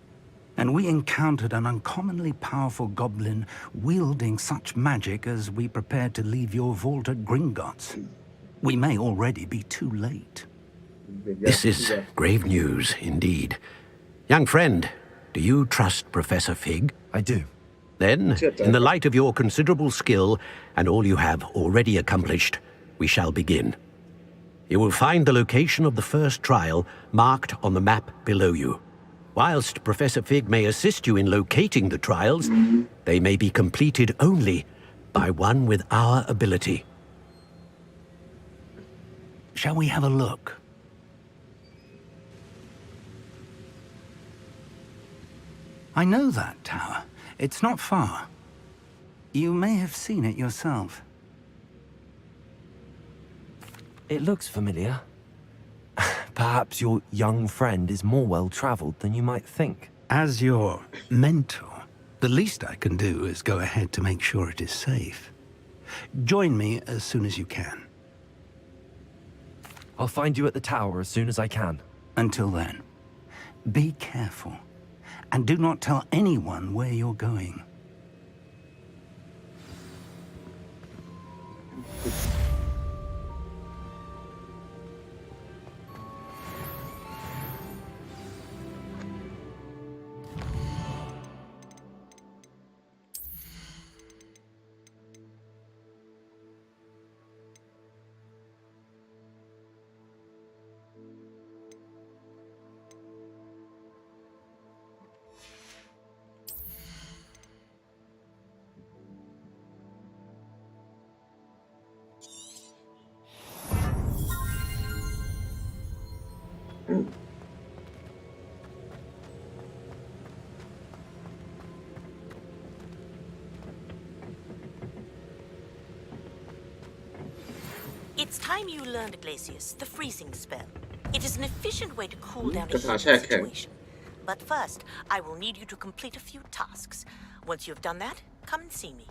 And we encountered an uncommonly powerful goblin wielding such magic as we prepared to leave your vault at Gringotts. We may already be too late. This is grave news indeed. Young friend, do you trust Professor Fig? I do. Then, in the light of your considerable skill and all you have already accomplished, we shall begin. You will find the location of the first trial marked on the map below you. Whilst Professor Fig may assist you in locating the trials, they may be completed only by one with our ability. Shall we have a look? I know that tower. It's not far. You may have seen it yourself. It looks familiar. Perhaps your young friend is more well-traveled than you might think. As your mentor, the least I can do is go ahead to make sure it is safe. Join me as soon as you can. I'll find you at the tower as soon as I can. Until then, be careful. And do not tell anyone where you're going. It's time you learned, Glacius, the freezing spell. It is an efficient way to cool down a Kata heatedแช่แข็ง situation. But first, I will need you to complete a few tasks. Once you have done that, come and see me.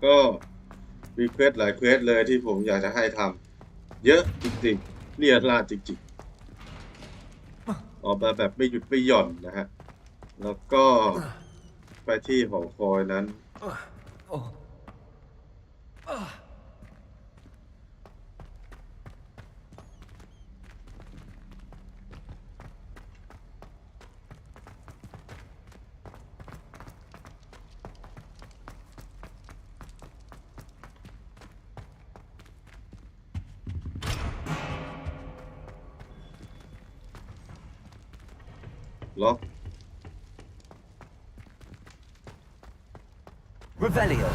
ก็มีเควสหลายเควสเลยที่ผมอยากจะให้ทำเยอะจริงๆเรียราดจริงๆออกมาแบบไม่หยุดไม่หย่อนนะฮะแล้วก็ไปที่หอคอยนั้นล็อก Revelio.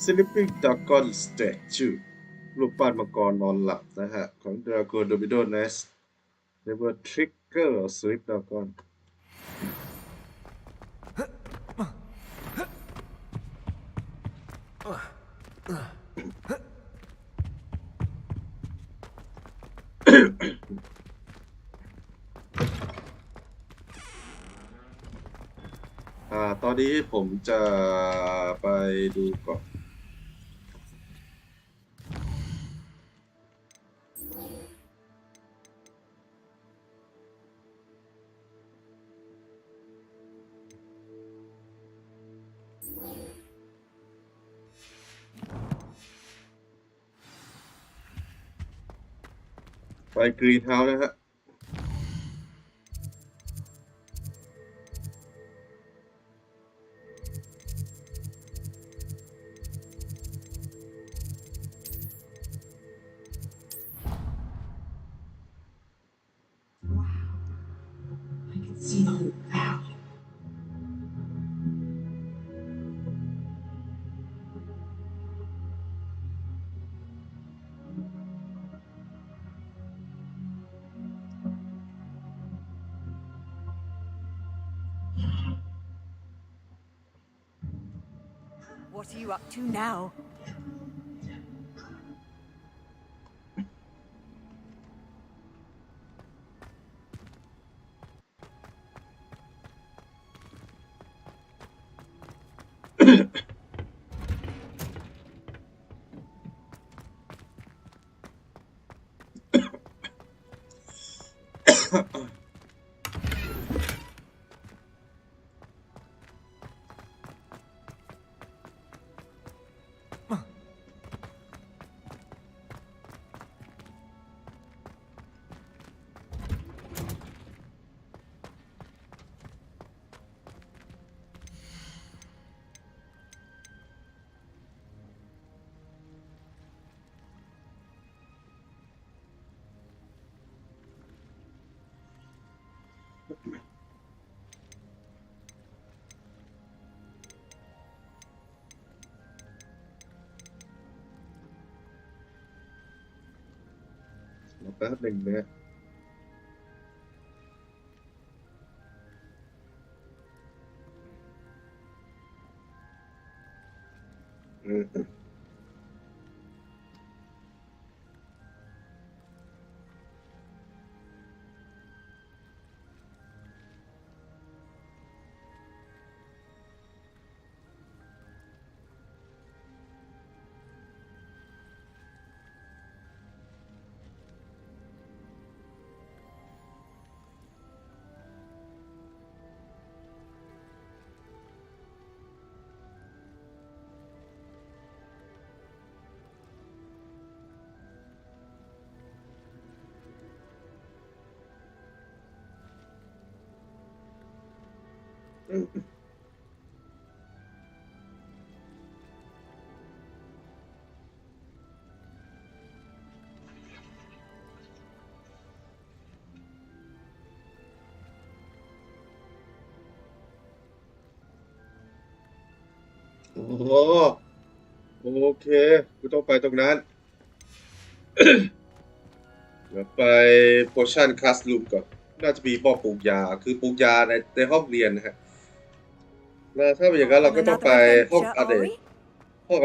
Sleeping Dragon Statue รูปปั้นมังกรนอนหลับนะฮะของ Dragon Domido Nest Never Trigger Sleep Dragon ตอนนี้ผมจะไปดูก่อน กรีนเฮาส์นะฮะSee the whole valley. What are you up to now? Oh. แป๊บหนึ่งนะอ๋อโอเคกูต้องไปตรงนั้น เดี๋ยวไปโพชั่นคลาสรูมก่อนน่าจะมีบอกปลูกยาคือปลูกยาในห้องเรียนนะฮะแล้วถ้าเป็นอย่างนั้นเราก็ต้องไปห้องอเ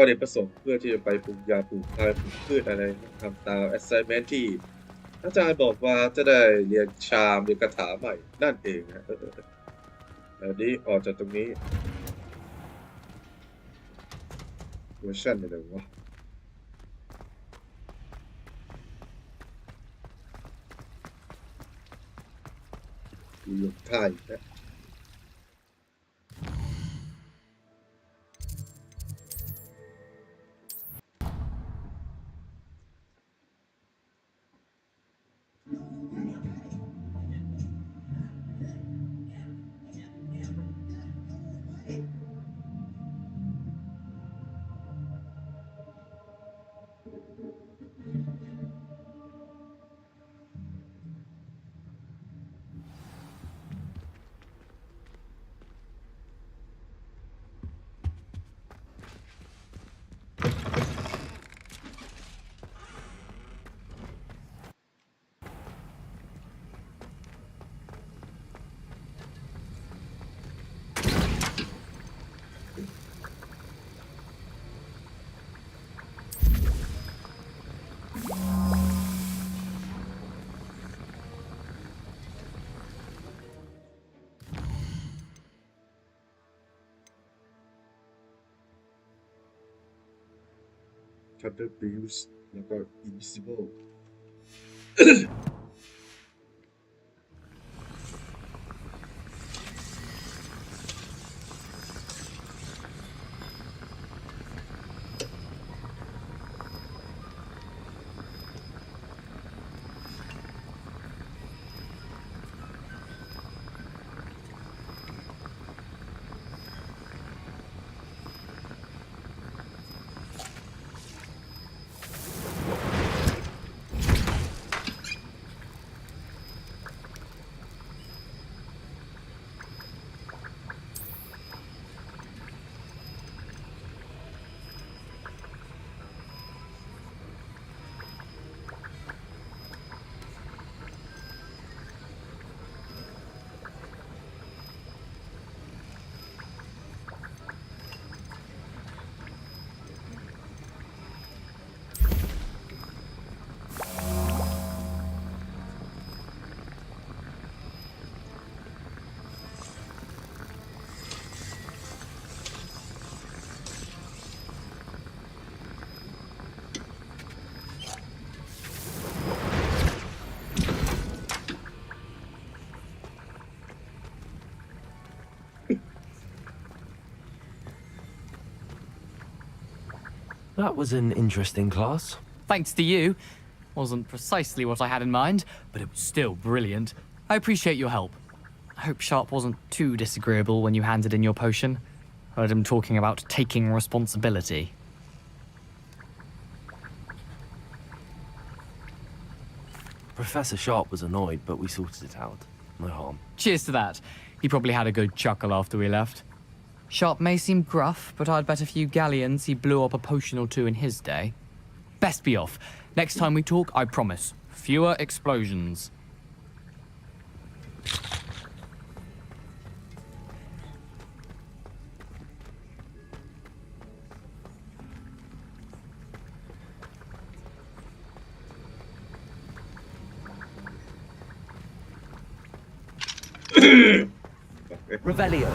นกประสงค์เพื่อที่จะไปปลูกยาปลูกพืชอะไรทำตาม assignment ที่อาจารย์บอกว่าจะได้เรียนชามเรียนคาถาใหม่นั่นเองนะแล้วนี้ออกจากตรงนี้เวอร์ชันอะไรวะอยู่ไทยนะ Thunder Bills แล้วก็ Invisible โ That was an interesting class. Thanks to you. Wasn't precisely what I had in mind, but it was still brilliant. I appreciate your help. I hope Sharp wasn't too disagreeable when you handed in your potion. Heard him talking about taking responsibility. Professor Sharp was annoyed, but we sorted it out. No harm. Cheers to that. He probably had a good chuckle after we left. Sharp may seem gruff, but I'd bet a few galleons he blew up a potion or two in his day. Best be off. Next time we talk, I promise. Fewer explosions. Revelio.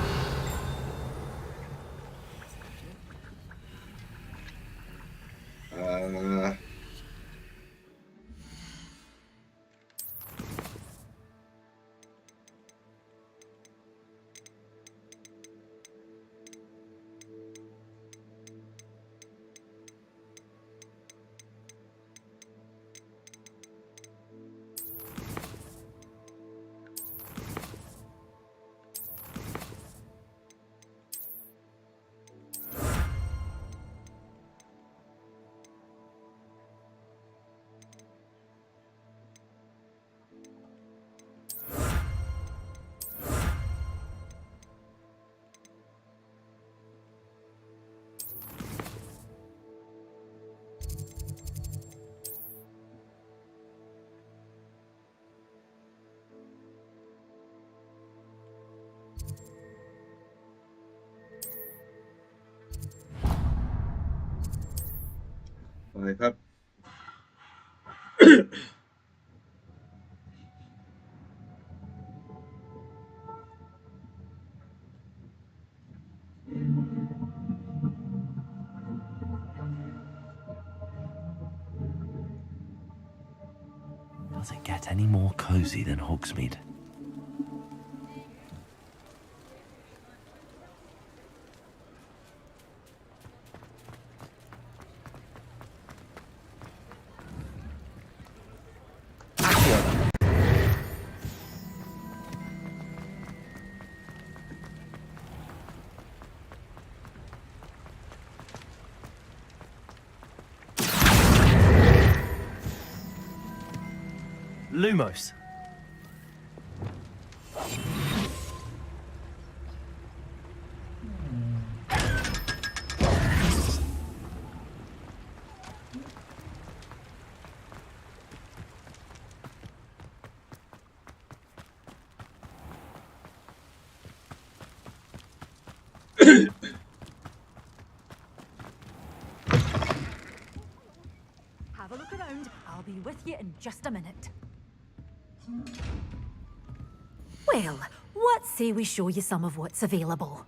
ไปครับ Does it get any more cozy than Hogsmeade? Lumos. Have a look around. I'll be with you in just a minute. Well, what say we show you some of what's available?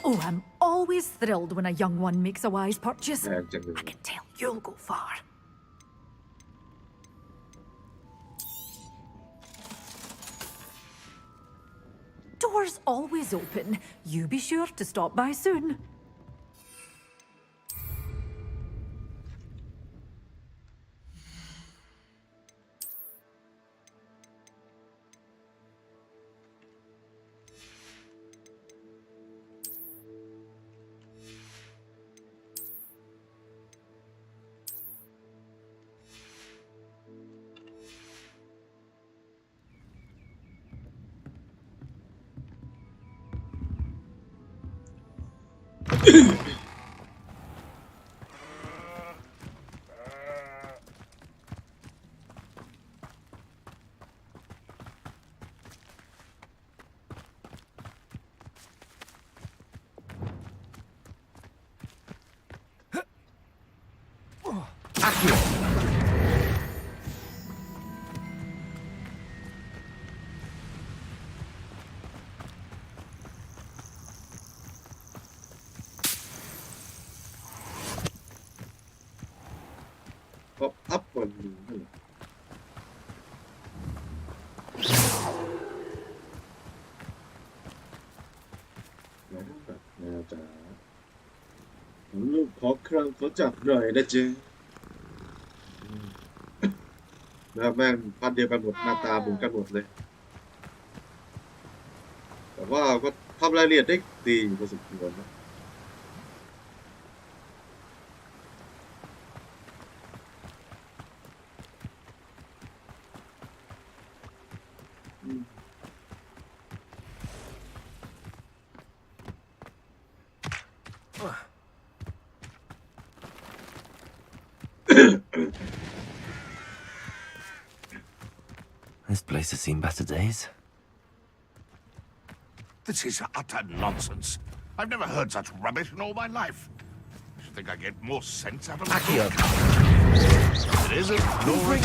Oh, I'm always thrilled when a young one makes a wise purchase. I can tell you'll go far. Doors always open. You be sure to stop by soon. ขอครั้งขอจับหน่อยนะเจ๊นะแม่งพันเดียวกันหมดหน้าตาเหมือนกันหมดเลยแต่ว่าก็ทำรายละเอียดได้ดีพอสมควรนะThis place has seen better days. This is utter nonsense. I've never heard such rubbish in all my life. I should think I get more sense out of it. It isn't, nor is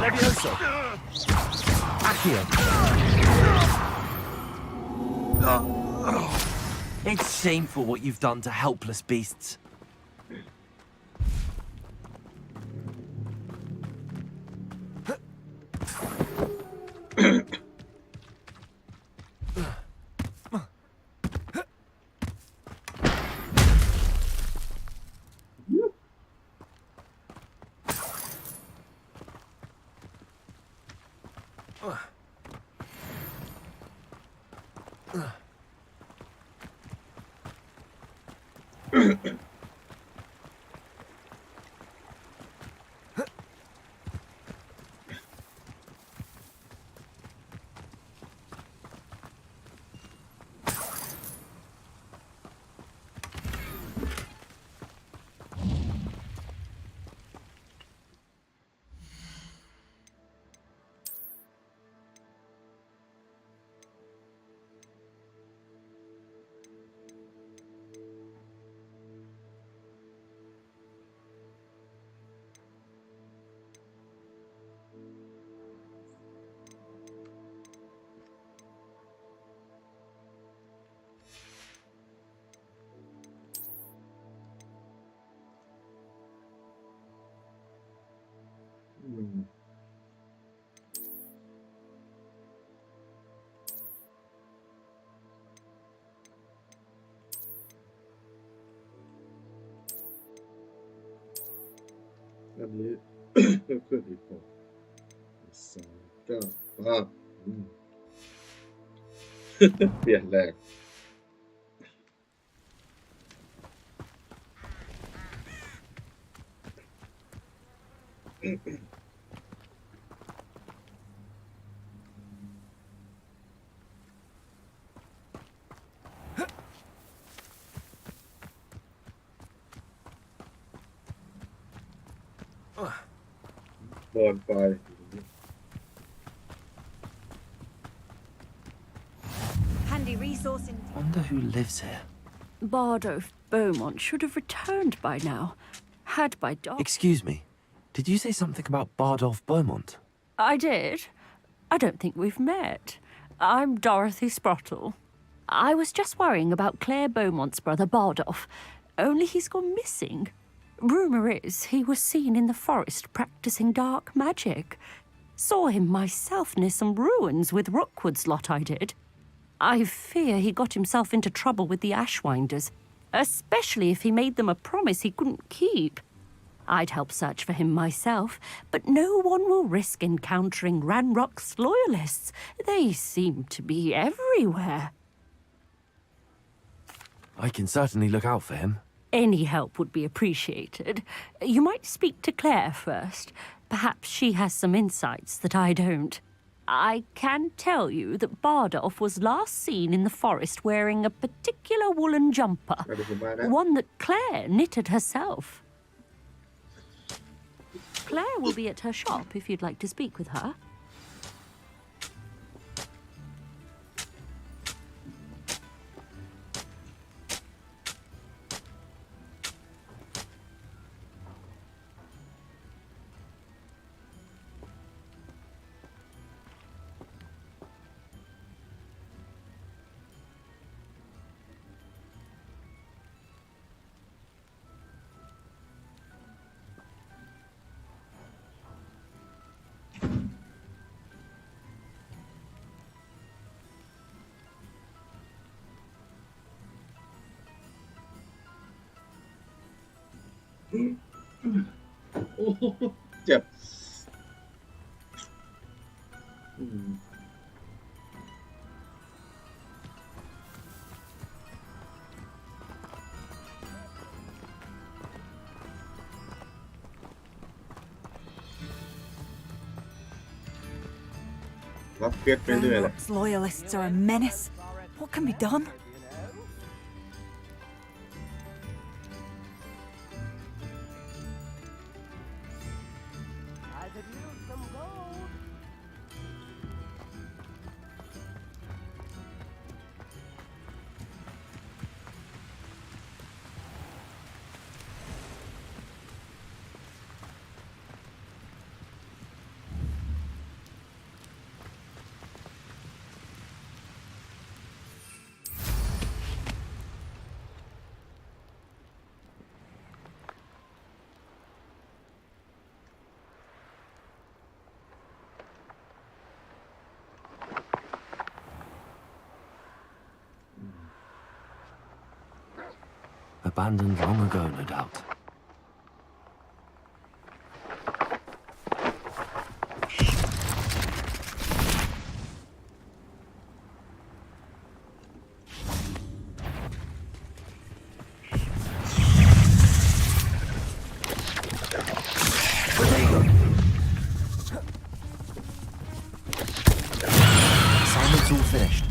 Levioso. Accio. It's shameful what you've done to helpless beasts.อันนี้ เพื่อนอีกคน3 9เปลี่ยนแรงบอลไฟ Handy resource in. Wonder who lives here. Bardolph Beaumont should have returned by now. Had by dog. Excuse me. Did you say something about Bardolph Beaumont? I did. I don't think we've met. I'm Dorothy Sprottle. I was just worrying about Claire Beaumont's brother Bardolph, only he's gone missing. Rumour is he was seen in the forest practicing dark magic. Saw him myself near some ruins with Rookwood's lot I did. I fear he got himself into trouble with the Ashwinders, especially if he made them a promise he couldn't keep. I'd help search for him myself, but no one will risk encountering Ranrock's loyalists. They seem to be everywhere. I can certainly look out for him. Any help would be appreciated. You might speak to Claire first. Perhaps she has some insights that I don't. I can tell you that Bardolph was last seen in the forest wearing a particular woolen jumper, one that Claire knitted herself. Claire will be at her shop if you'd like to speak with her. โอ้เจ็บรับเก็ตไปเรื่อยแหละ Roanoke's loyalists are a menace. What can be done? Abandoned long ago, no doubt. Assignment's all finished.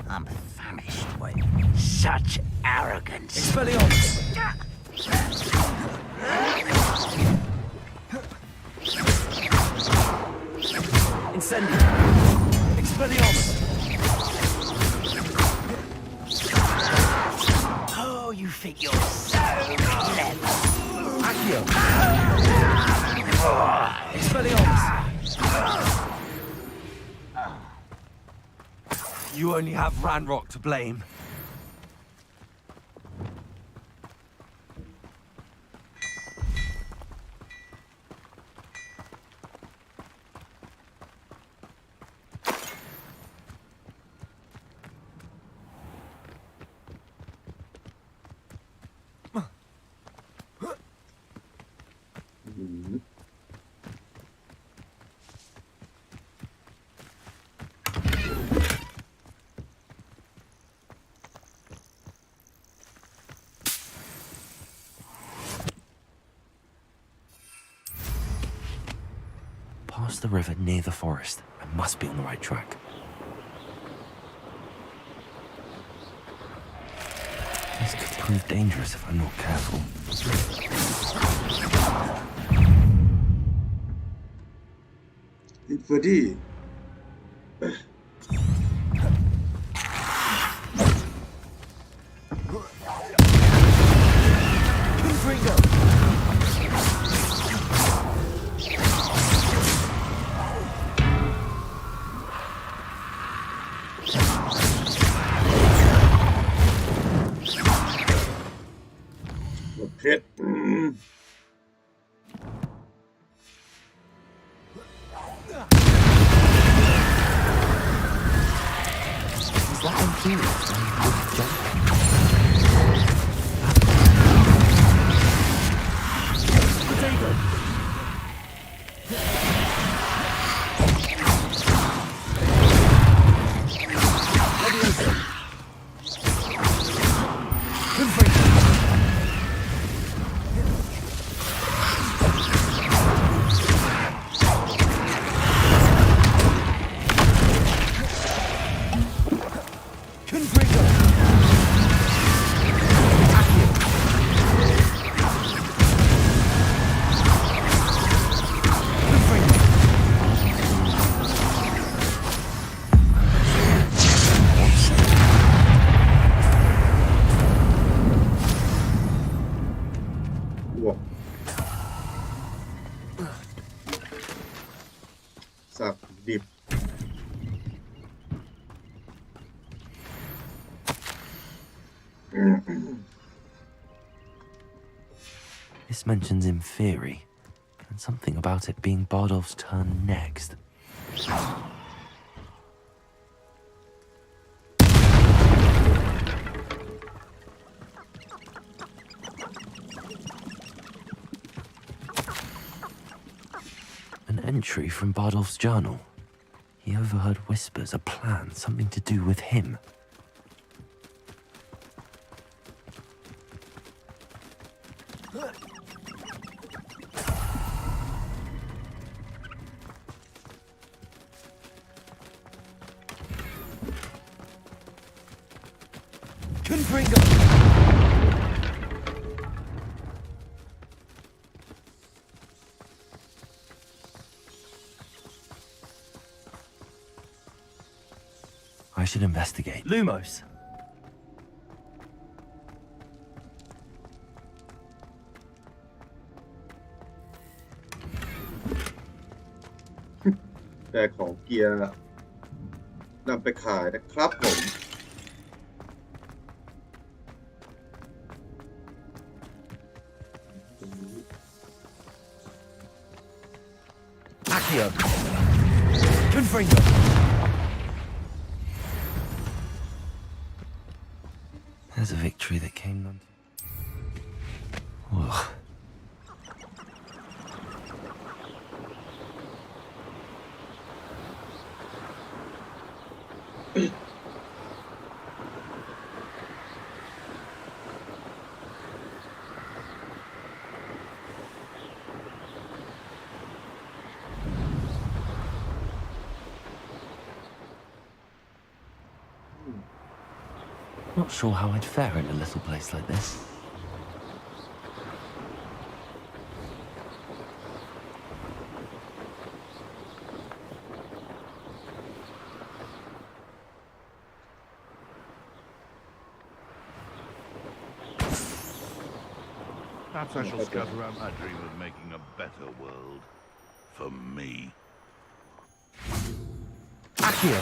I'm famished with such arrogance. Expelliarmus! Incendio! Expelliarmus! Oh, you think you're so clever. Accio! Expelliarmus! You only have Ranrock to blame. Past the river near the forest. I must be on the right track. This could prove dangerous if I'm not careful. Infatti. Hit. Is that inferior? Potato! This mentions Inferi, and something about it being Bardolph's turn next. An entry from Bardolph's journal. He overheard whispers, a plan, something to do with him. I should investigate. Lumos.แต่ของเกียร์นำไปขายนะครับผม Accio. Confringo. There's a victory that came on. Ugh. Not sure how I'd fare in a little place like this. Perhaps I shall scout around my dream of making a better world. For me. Accio.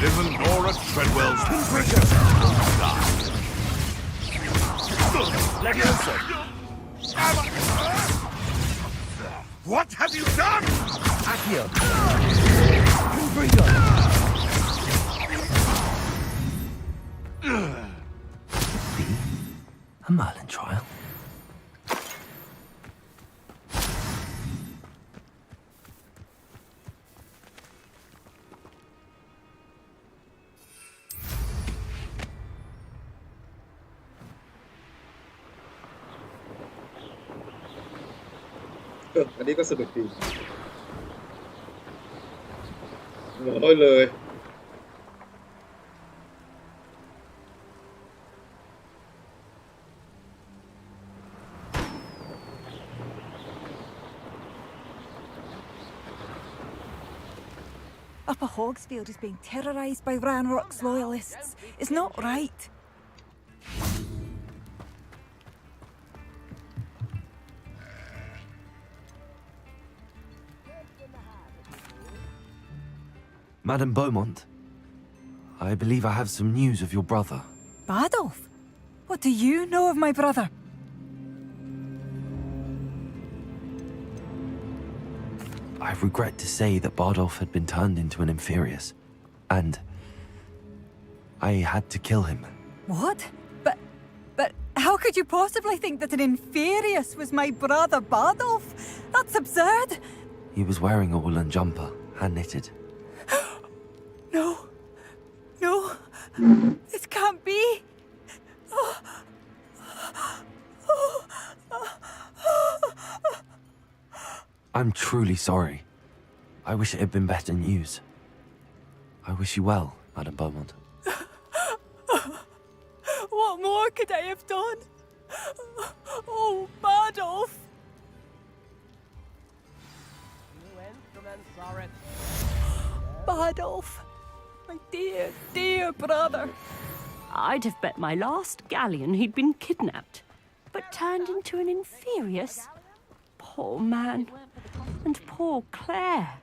Isn't Nora Treadwell's precious? Leviosa. What have you done? Accio. Confringo. A Merlin trial.อันนี้ก็สนุกดีน้อยเลย Upper Hogsfield is being terrorised by Ranrock's loyalists. It's not right. Madame Beaumont, I believe I have some news of your brother. Bardolph? What do you know of my brother? I regret to say that Bardolph had been turned into an Inferius, and I had to kill him. What? But how could you possibly think that an Inferius was my brother Bardolph? That's absurd. He was wearing a woolen jumper, hand-knitted. No. No. This can't be. I'm truly sorry. I wish it had been better news. I wish you well, Madame Beaumont. What more could I have done? Oh, Bardolph! Bardolph, my dear, dear brother. I'd have bet my last galleon he'd been kidnapped, but turned into an Inferius. Poor man. And poor Claire.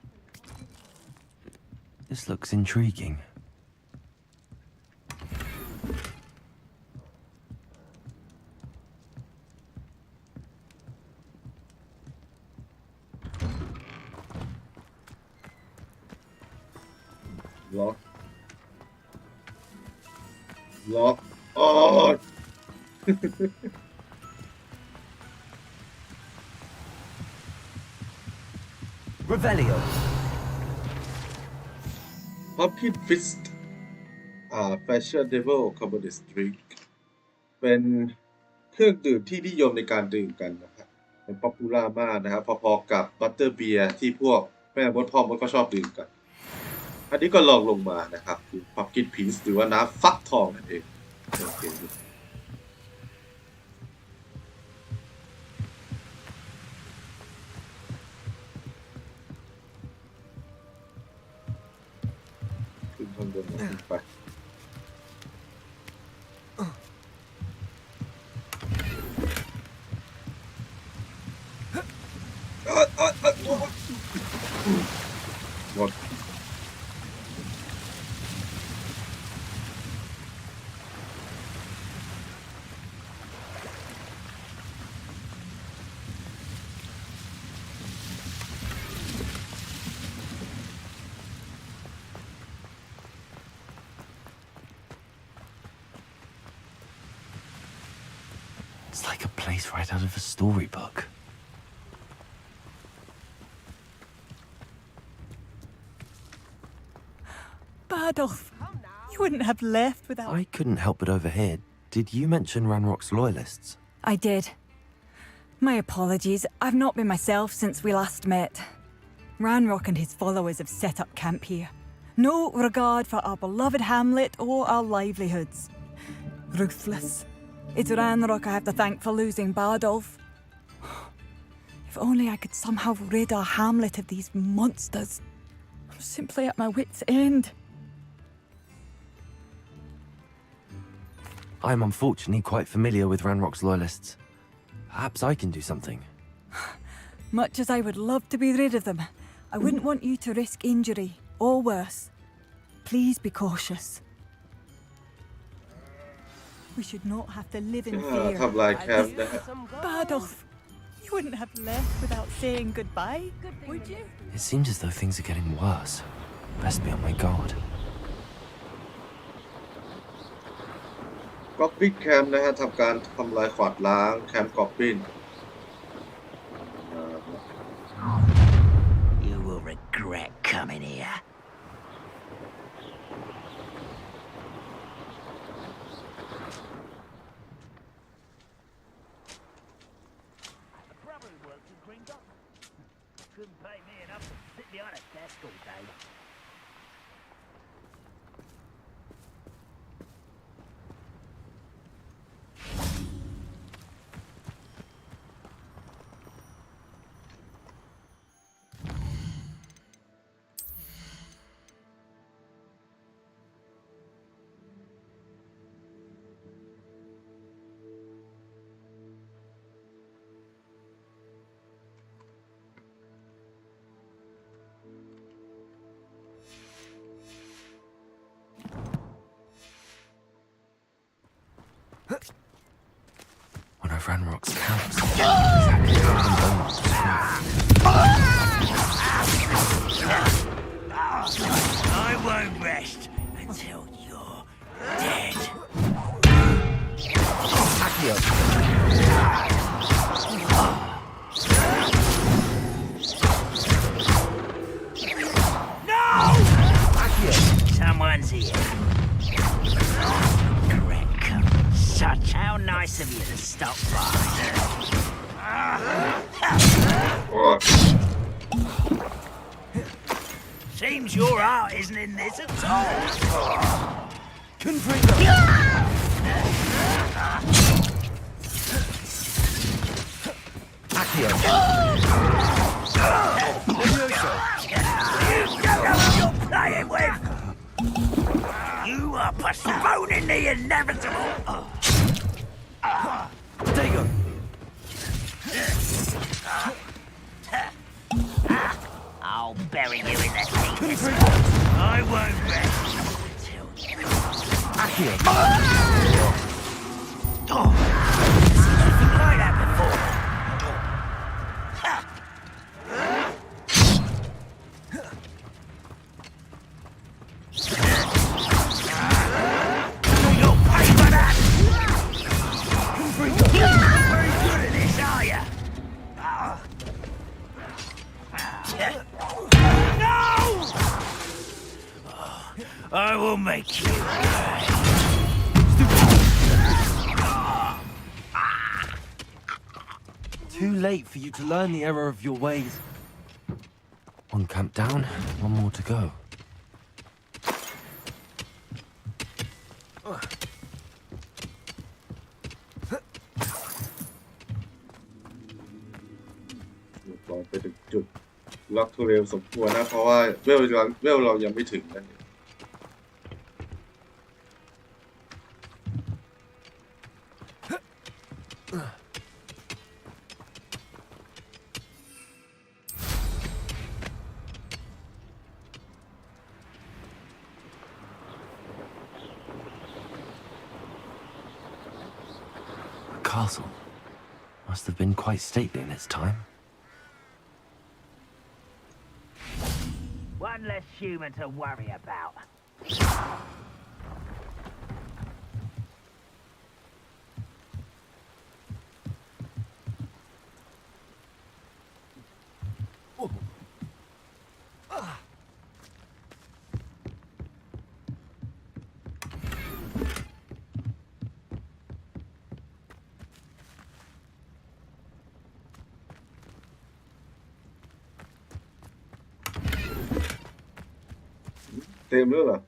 This looks intriguing. ล็อกออด Revelio. Pumpkin Fist Fashion Devil Communist Drink เป็นเครื่องดื่มที่นิยมในการดื่มกันนะครับเป็นป๊อปปูล่ามากนะครับพอๆกับบัตเตอร์เบียร์ที่พวกแม่มดพ่อมดก็ชอบดื่มกันอันนี้ก็ลองลงมานะครับคือ Pumpkin Fist หรือว่าน้ำฟักทองนั่นเองโอเคขึ้นข้างบนขึ้นไปหมดIt's like a place right out of a storybook. Bardolph, you wouldn't have left without... I couldn't help but overhear. Did you mention Ranrock's loyalists? I did. My apologies. I've not been myself since we last met. Ranrock and his followers have set up camp here. No regard for our beloved hamlet or our livelihoods. Ruthless. It's Ranrock I have to thank for losing Bardolph. If only I could somehow rid our hamlet of these monsters. I'm simply at my wit's end. I'm unfortunately quite familiar with Ranrock's loyalists. Perhaps I can do something. Much as I would love to be rid of them, I wouldn't want you to risk injury, or worse. Please be cautious. We should not have to live in fear. Bardolph, you wouldn't have left without saying goodbye, would you? It seems as though things are getting worse. Best be on my guard. ก็อปปิ้นแคมป์นะฮะทำการทำลายขวาดล้างแคมป์กอบปิ้น You will regret coming here. A brother who works in Green Dot. Couldn't pay me enough to sit behind a desk all day. One of Ranrock's camps. Exactly how the bones I won't rest until you're dead. Accio. No! Accio. Someone's here. Such how nice of you to stop by. Seems your heart isn't in this at all. Confringo. Accio. You don't know what you're playing with. You are postponing the inevitable. Dago. I'll bury you in the deepest. I won't rest until you. Accio. Seen anything like that before? You'll pay make you pay. Too late for you to learn the error of your ways. One camp down, one more to go. ก่อนไปถึงจุดล็อกทุเรลสมควรนะเพราะว่าเวลเรายังไม่ถึงนั่นเอง The castle must have been quite stately in its time. One less human to worry about. Thêm nữa là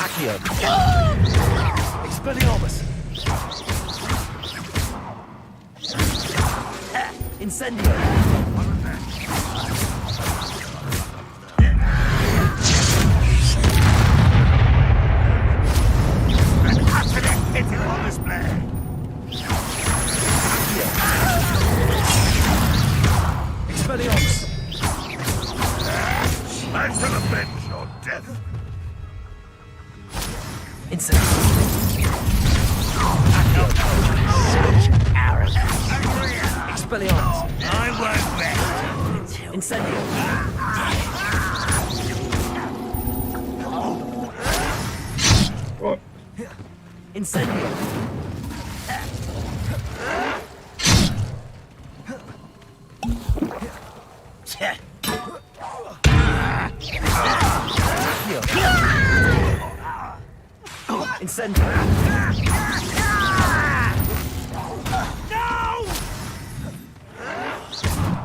Accio. Expelliarmus. Incendio. Expelliarmus. I shall avenge your death. Expelliarmus. I won't rest. Incendio. What? Incendio. Incendio. No!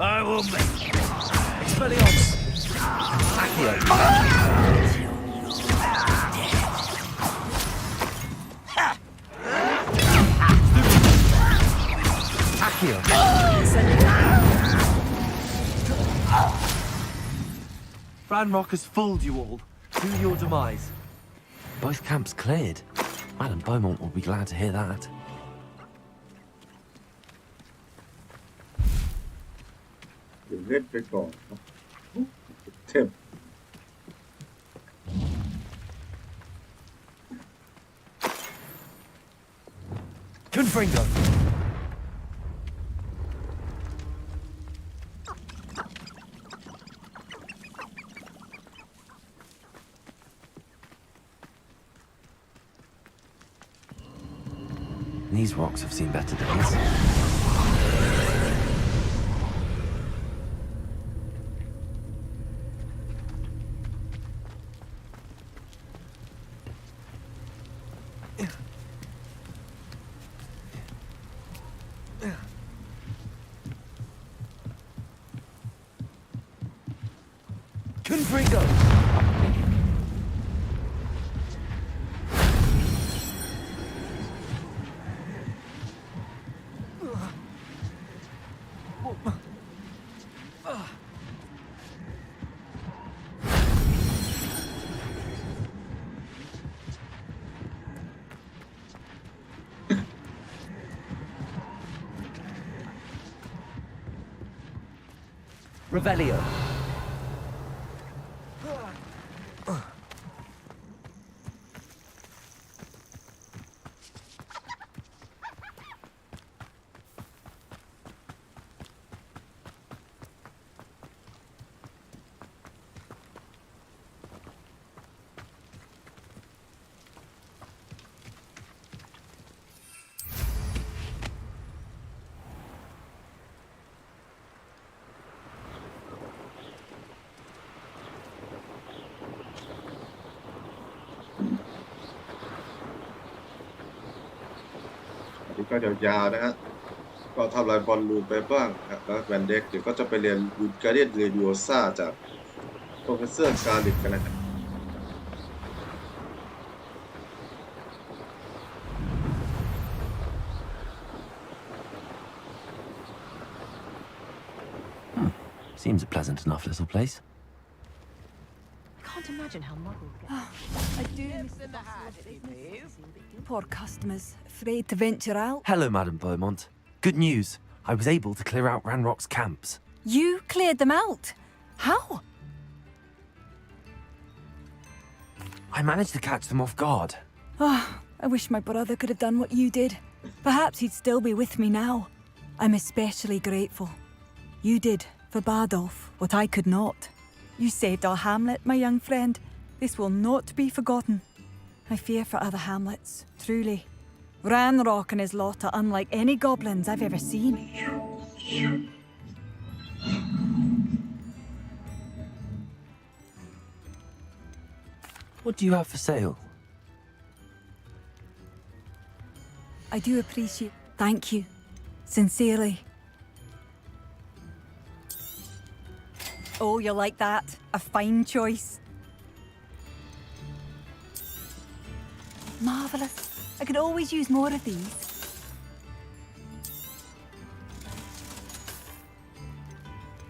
I will make it. Expelliarmus. Accio. Accio. Ranrock has fooled you all. To your demise. Both camps cleared. Madam Beaumont will be glad to hear that. Let me go. Tim. Confringo. These rocks have seen better days. Confringo. Revelio. อันนี้ก็ยาวๆนะฮะก็ทำลายบอลลูนไปบ้างครับแล้วแวนเด็กเดี๋ยวก็จะไปเรียนวินการเดียนเรดิโอซ่าจากโปรเฟสเซอร์การ์ลิกกันนะครับ Seems a pleasant enough little place. I can't imagine how muddled get. I do miss the bustle of business. Poor customers, afraid to venture out. Hello, Madame Beaumont. Good news. I was able to clear out Ranrock's camps. You cleared them out? How? I managed to catch them off guard. Oh, I wish my brother could have done what you did. Perhaps he'd still be with me now. I'm especially grateful. You did, for Bardolph, what I could not. You saved our hamlet, my young friend. This will not be forgotten. I fear for other hamlets, truly. Ranrock and his lot are unlike any goblins I've ever seen. What do you have for sale? I do appreciate. Thank you. Sincerely. Oh, you like that? A fine choice. Marvellous. I could always use more of these.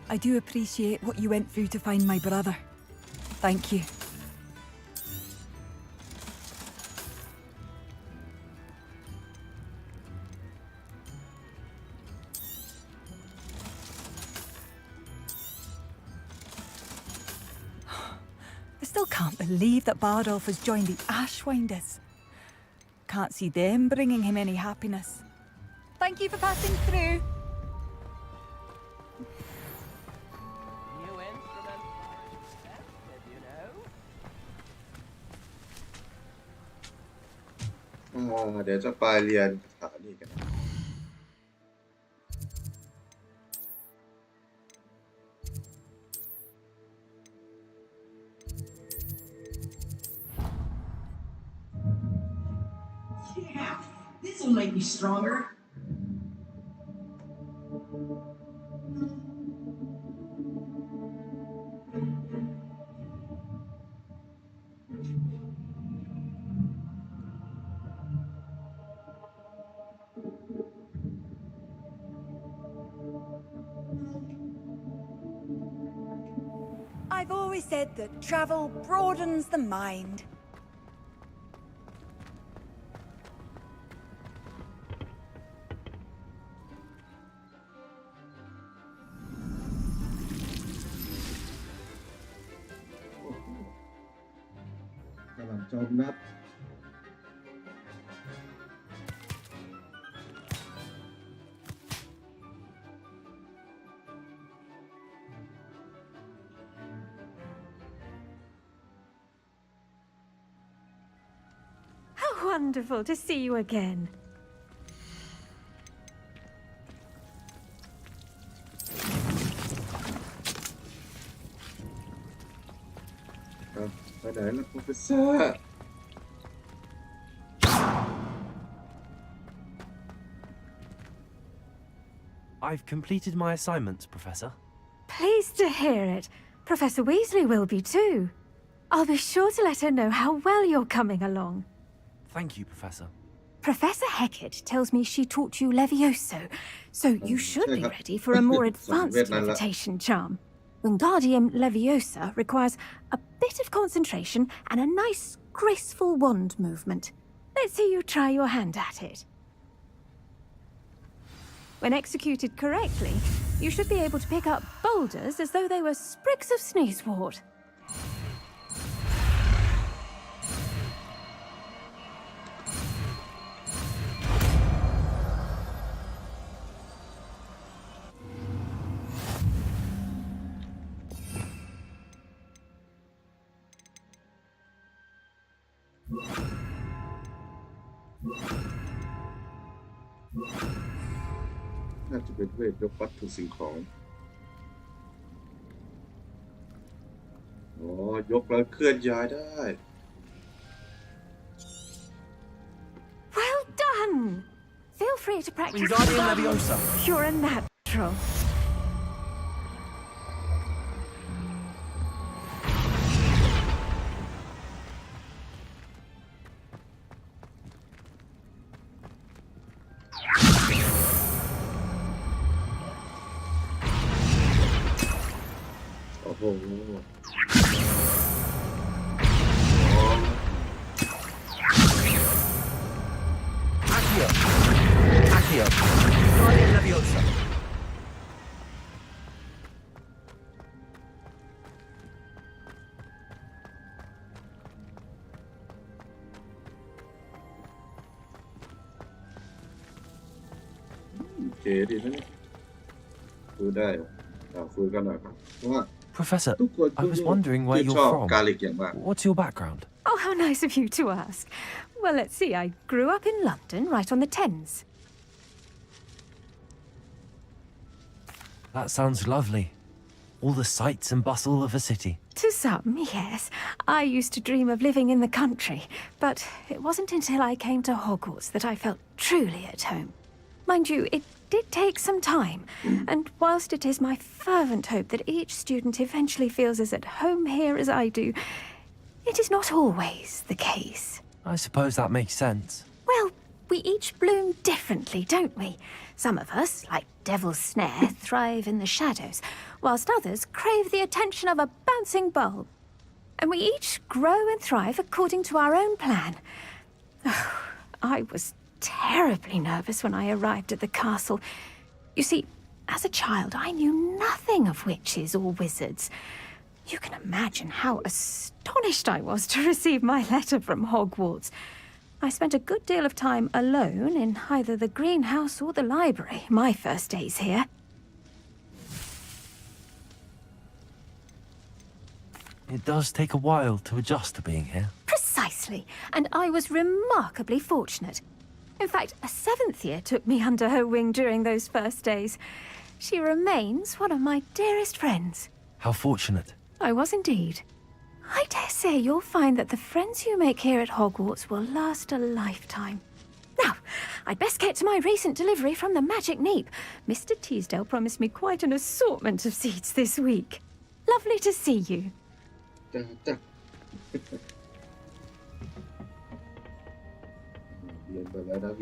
I do appreciate what you went through to find my brother. Thank you. I still can't believe that Bardolph has joined the Ashwinders. Can't see them bringing him any happiness. Thank you for passing through. New instrument expensive, you know. เดี๋ยวจะไปเรียนคาถานี่กันนะ Yeah, this will make me stronger. I've always said that travel broadens the mind. How wonderful to see you again. Professor. I've completed my assignments, Professor. Pleased to hear it. Professor Weasley will be too. I'll be sure to let her know how well you're coming along. Thank you, Professor. Professor Hecat tells me she taught you Levioso, so you should be ready for a more advanced levitation charm. Wingardium Leviosa requires a bit of concentration and a nice, graceful wand movement. Let's see you try your hand at it. When executed correctly, You should be able to pick up boulders as though they were sprigs of sneezewort.น่าจะเป็นเวทยกวัตถุสิ่งของอ๋อยกแล้วเคลื่อนย้ายได้ Well done! Feel free to practice. Wingardium Leviosa. You're a natural. Accio. Wingardium Leviosa. เก๋ดีนะเนี่ยคุยได้คุยกันหน่อยครับว่า Professor, ทุกคน I was wondering where ช you're อบ from. กาลิกอย่างมาก What's your background? Oh, how nice of you to ask. Well, let's see. I grew up in London, right on the Thames. That sounds lovely. All the sights and bustle of a city. To some, yes. I used to dream of living in the country, but it wasn't until I came to Hogwarts that I felt truly at home. Mind you, it did take some time, and whilst it is my fervent hope that each student eventually feels as at home here as I do, it is not always the case. I suppose that makes sense. Well, we each bloom differently, don't we? Some of us, like Devil's Snare, thrive in the shadows, whilst others crave the attention of a bouncing bulb. And we each grow and thrive according to our own plan. Oh, I was terribly nervous when I arrived at the castle. You see, as a child, I knew nothing of witches or wizards. You can imagine how astonished I was to receive my letter from Hogwarts. I spent a good deal of time alone in either the greenhouse or the library my first days here. It does take a while to adjust to being here. Precisely, and I was remarkably fortunate. In fact, a seventh year took me under her wing during those first days. She remains one of my dearest friends. How fortunate. I was indeed. I dare say you'll find that the friends you make here at Hogwarts will last a lifetime. Now, I'd best get to my recent delivery from the Magic Neep. Mr. Teasdale promised me quite an assortment of seeds this week. Lovely to see you.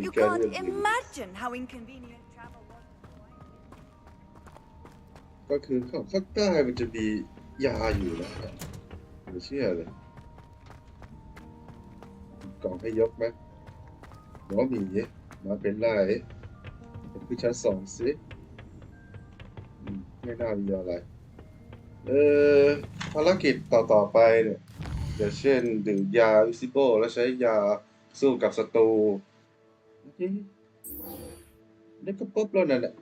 You can't imagine how inconvenient travel was. ก็คือข้างใต้มันจะมียาอยู่นะไม่เชื่อเลยกล่องให้ยกไหมหมอหมีมาเป็นไรเป็นผู้ชั้น2สิไม่น่ามีอะไรภารกิจต่อไปเนี่ยอย่างเช่นดื่มยาวิซิโบแล้วใช้ยาสู้กับศัตรูนี่ก็ปุ๊บแล้วนั่นแหละ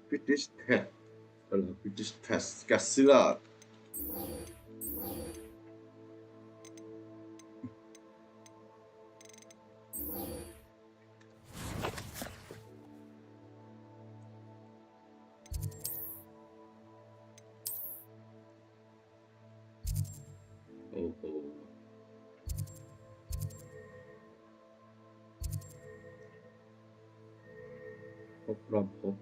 British Test British Test กัสซิล่าโอ้โหพบรอบพบ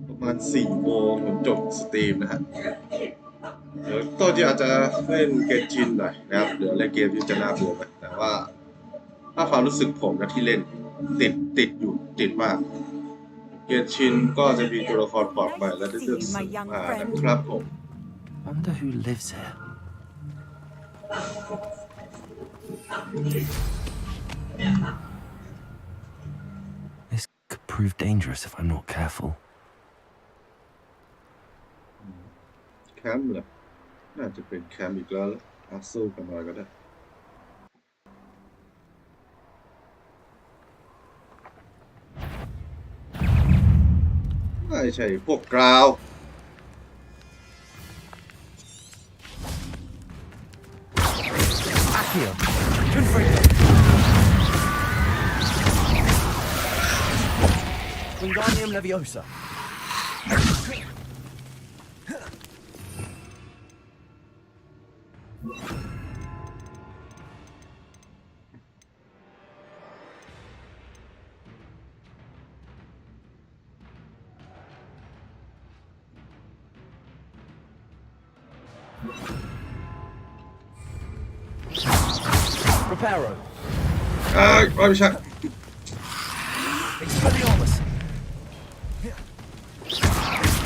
ประมาณ4 โมงผมจบสตรีมนะฮะเดี๋ยวตอนที่อาจจะเล่นเกมจินหน่อยนะครับเดี๋ยวเล่นเกมที่จะน่าเบื่อไหมแต่ว่าถ้าความรู้สึกผมนะที่เล่นติดอยู่ติดมากเกมชินก็จะมีตัวละครปลอดใหม่และได้เลือกซื้อมานะครับผม I wonder who lives here. This could prove dangerous if I'm not careful. แคมป์เหรอน่าจะเป็นแคมป์อีกแล้วสู้กันมาก็ได้ไม่ใช่พวกกราว Accio, Confringo. Wingardium Leviosa. Reparo. ไม่ใช่ Expelliarmus.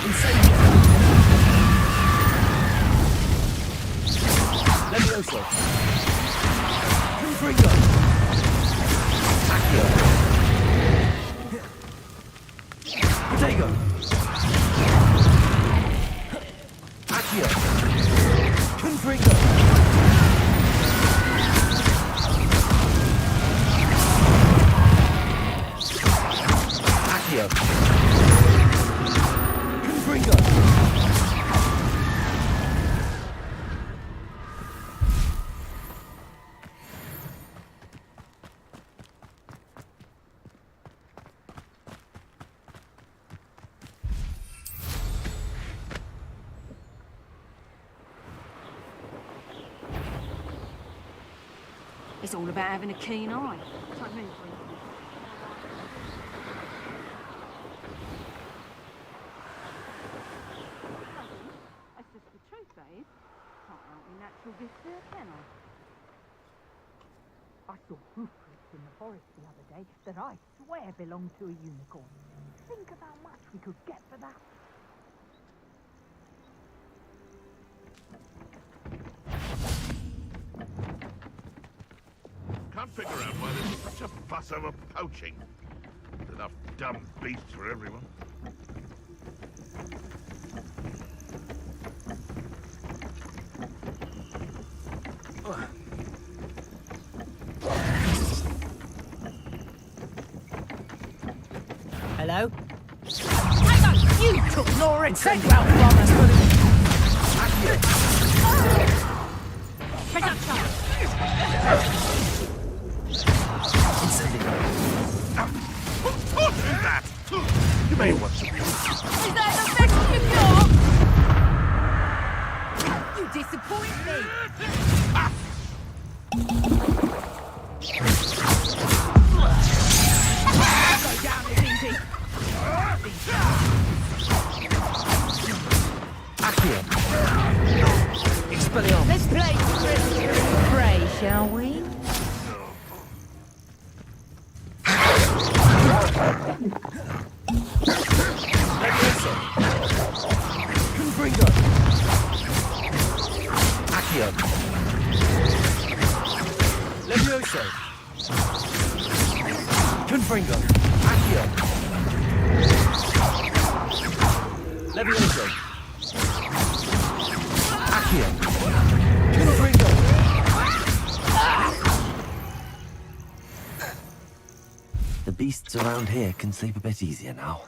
Incendio. Levioso. Confringo. Accio. Protego. Accio. Confringo. Accio. Confringo. It's all about having a keen eye. That's just the truth, that is. Can't help me natural gifts here, can I? I saw hoofprints in the forest the other day that I swear belonged to a unicorn. Think of how much we could get for that. Can't figure out why there's such a fuss over poaching. There's enough dumb beasts for everyone. Hello? Hang on! You took Nora and Treadwell from us! Production! Who taught you that? You may want to... Is that the best you got? You disappoint me! Go down as easy! Accio. Expelliarmus. Let's play Pray, shall we? Levioso. Confringo. Accio. Levioso. Confringo. Accio. Levioso. Accio. Confringo. The beasts around here can sleep a bit easier now.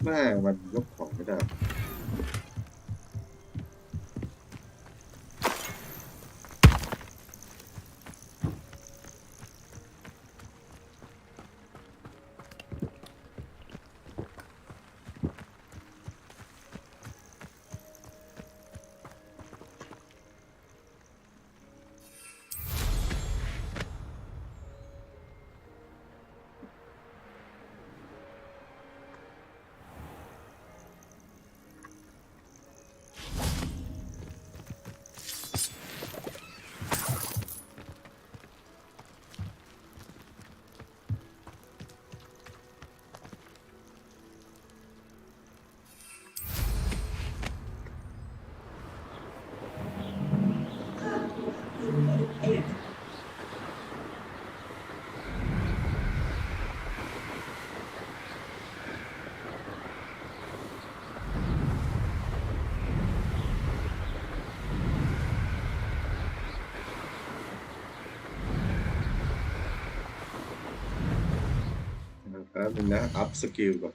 แม่มันยกของไม่ได้ ป๊บนึงนะอัพสกิลก่อน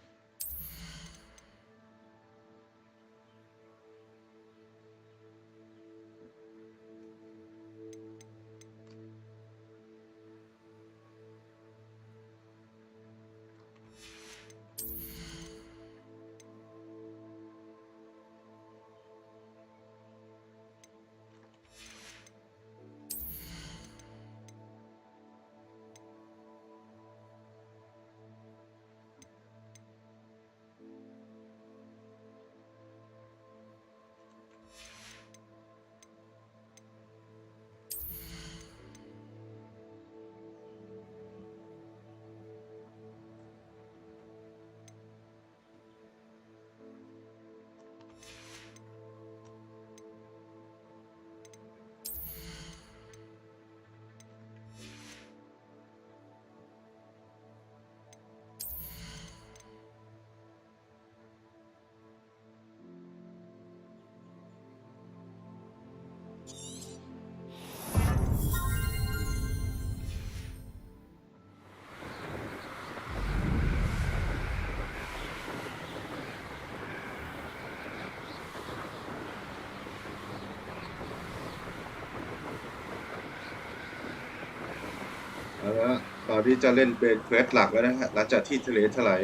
เอาละตอนนี้จะเล่นเป็นเควสหลักแล้วนะฮะหลังจากที่ทะเลถลาย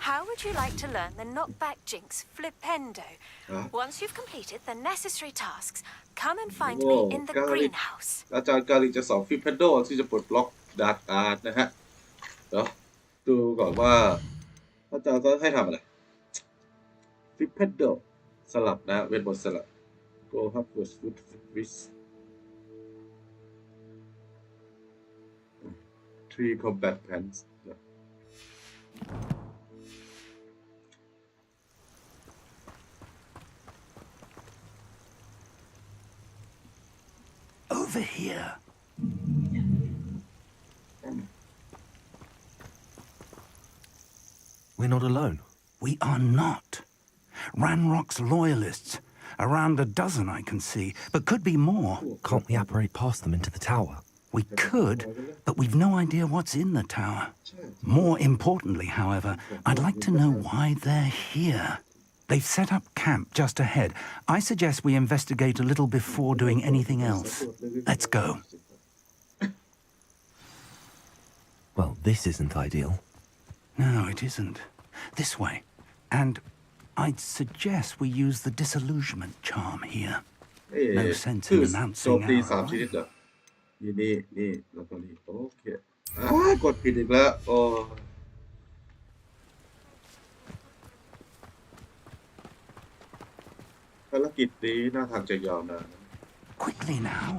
How would you like to learn the knockback jinx flipendo? Huh? Once you've completed the necessary tasks, come and find โอ้ me in the กาลิก greenhouse. อาจารย์กาลิกจะสอนฟิปเพนโดที่จะปลดล็อกดาร์กอาร์ตนะฮะเดี๋ยวดูก่อนว่าอาจารย์จะให้ทำอะไรฟิปเพนโดสลับนะเวนบนสลับ Go Hogwarts with Three combat pants. Over here. We're not alone. We are not. Ranrock's loyalists. Around a dozen I can see, but could be more. Can't we apparate past them into the tower? We could, but we've no idea what's in the tower. More importantly, however, I'd like to know why they're here. They've set up camp just ahead. I suggest we investigate a little before doing anything else. Let's go. Well, this isn't ideal. No, it isn't. This way. And I'd suggest we use the disillusionment charm here. No sense in announcing our arrival. นี่แล้วก็นี่โอเคกดผิดอีกแล้วโอ้ภารกิจนี้น่าทางจะยาวนาน Quickly now.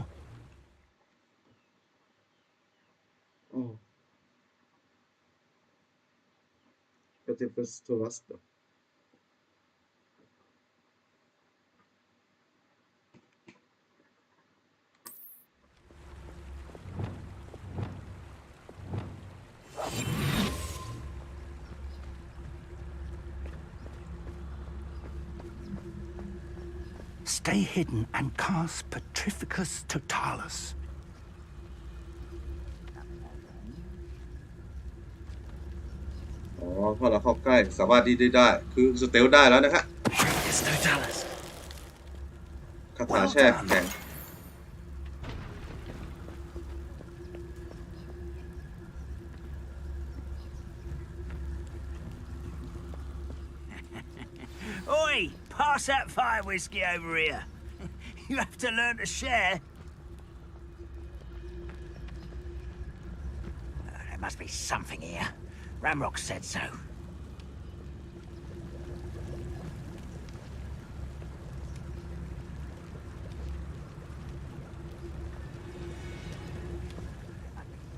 Oh. But it was to us though. Stay hidden and cast Petrificus Totalis. อ๋อพอเราเข้าใกล้สามารถได้คือสเตลได้แล้วนะฮะคาถาแช่แข็งOi! Pass that fire whiskey over here. You have to learn to share. There must be something here. Ramrock said so.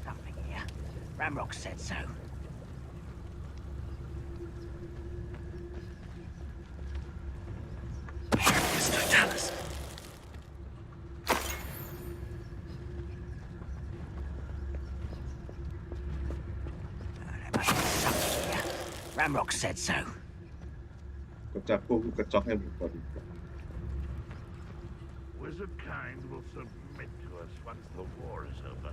Something here. Ramrock said so. Totalis. Ramrock said so. ก็จับพวกกระจอกให้หมดก่อน Wizard kind will submit to us once the war is over.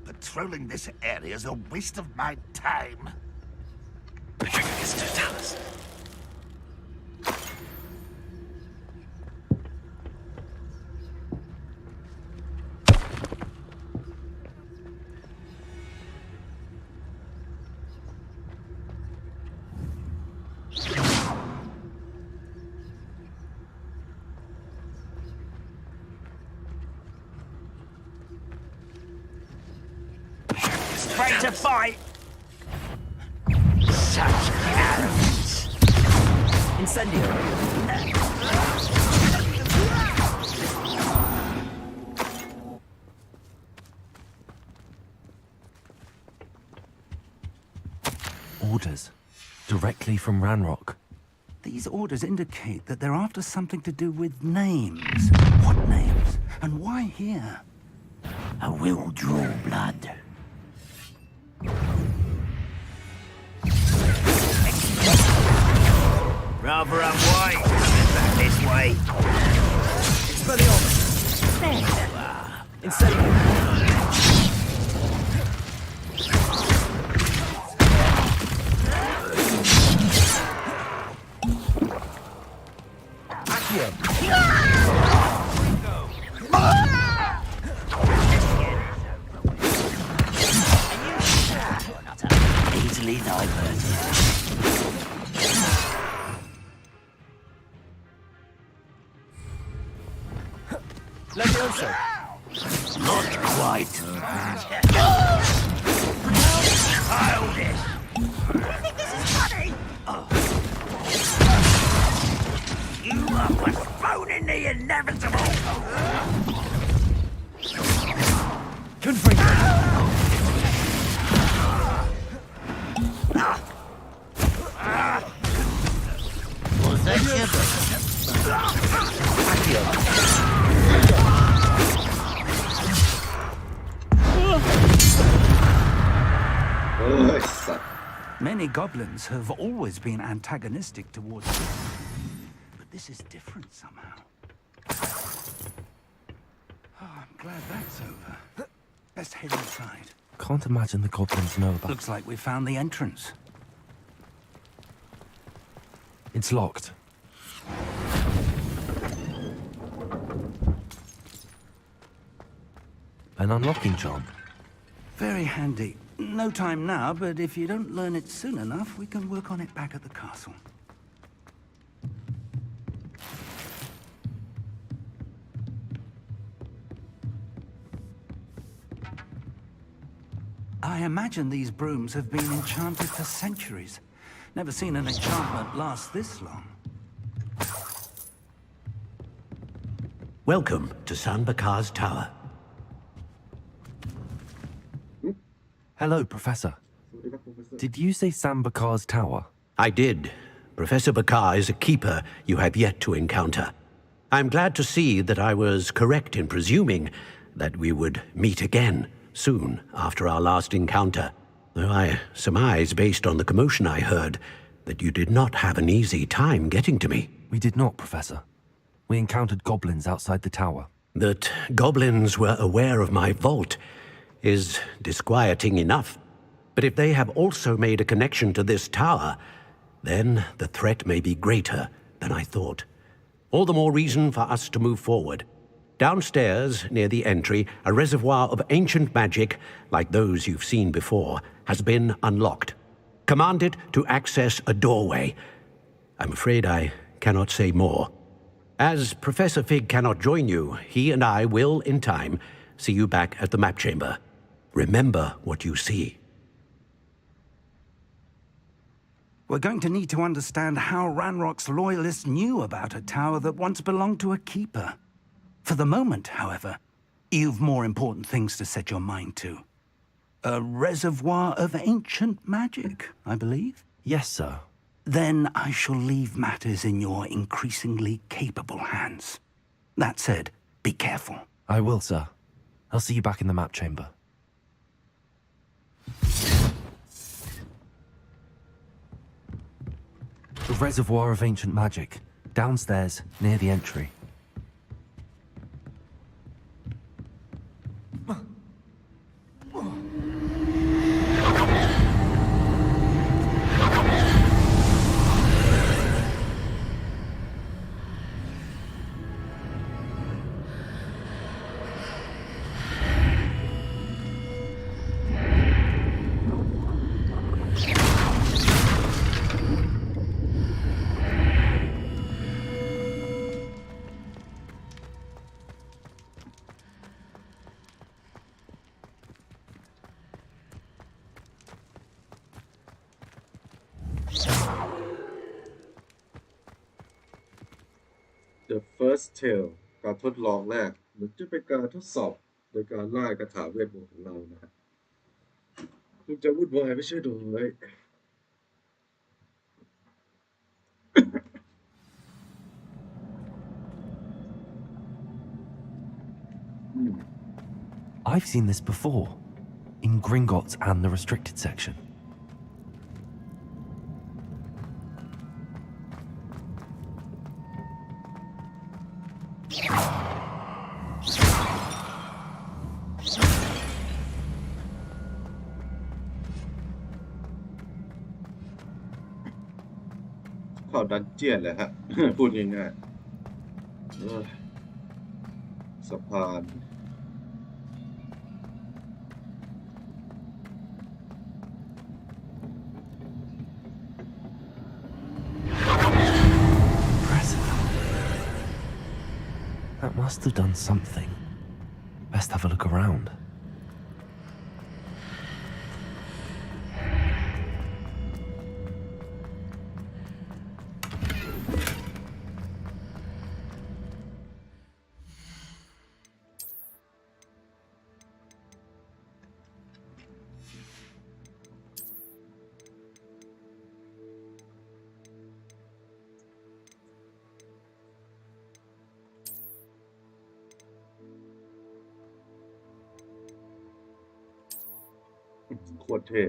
Patrolling this area is a waste of my time. Ready to fight! Such arrogance! Incendio. Orders. Directly from Ranrock. These orders indicate that they're after something to do with names. What names? And why here? I will draw blood. Rather unwise. Back this way. Expelliarmus. There you are. Incendio. Easily diverted. Levioso. Not quite. Childish. You think this is funny? You are postponing the inevitable. Confringo. Was that Many goblins have always been antagonistic towards you, but this is different somehow. Oh, I'm glad that's over. Let's head inside. Can't imagine the goblins know about. Looks like we found the entrance. It's locked. An unlocking charm. Very handy. No time now, but if you don't learn it soon enough, we can work on it back at the castle. I imagine these brooms have been enchanted for centuries. Never seen an enchantment last this long. Welcome to Sanbakar's Tower. Hello, Professor. Did you say Sambakar's Tower? I did. Professor Bakar is a keeper you have yet to encounter. I'm glad to see that I was correct in presuming that we would meet again soon after our last encounter, though I surmise, based on the commotion I heard, that you did not have an easy time getting to me. We did not, Professor. We encountered goblins outside the tower. That goblins were aware of my vault is disquieting enough. But if they have also made a connection to this tower, then the threat may be greater than I thought. All the more reason for us to move forward. Downstairs, near the entry, a reservoir of ancient magic, like those you've seen before, has been unlocked. Command it to access a doorway. I'm afraid I cannot say more. As Professor Fig cannot join you, he and I will, in time, see you back at the map chamber. Remember what you see. We're going to need to understand how Ranrock's loyalists knew about a tower that once belonged to a keeper. For the moment, however, you've more important things to set your mind to. A reservoir of ancient magic, I believe? Yes, sir. then I shall leave matters in your increasingly capable hands. That said, be careful. I will, sir. I'll see you back in the map chamber. The reservoir of ancient magic, downstairs near the entry. The first tale การทดลองแรกเหมือนจะเป็นการทดสอบโดยการล่าคาถาเวทมนต์ของเรานะฮะคุณจะวุ่นวายไม่ใช่โดย I've seen this before, in Gringotts and the restricted section.เข้าดันเจียนเลยฮะ พูดง่ายๆสะพาน That must have done something. Best have a look around.โคตรเท่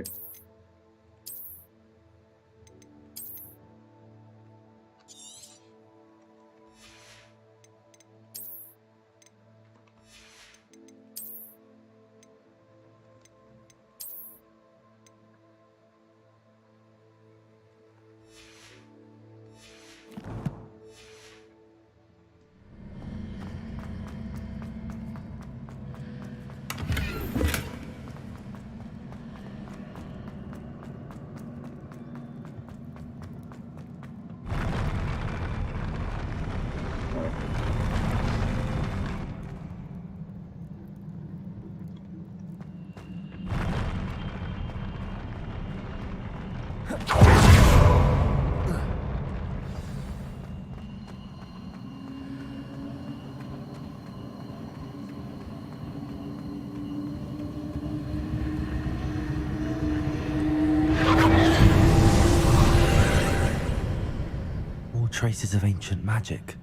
Traces of ancient magic.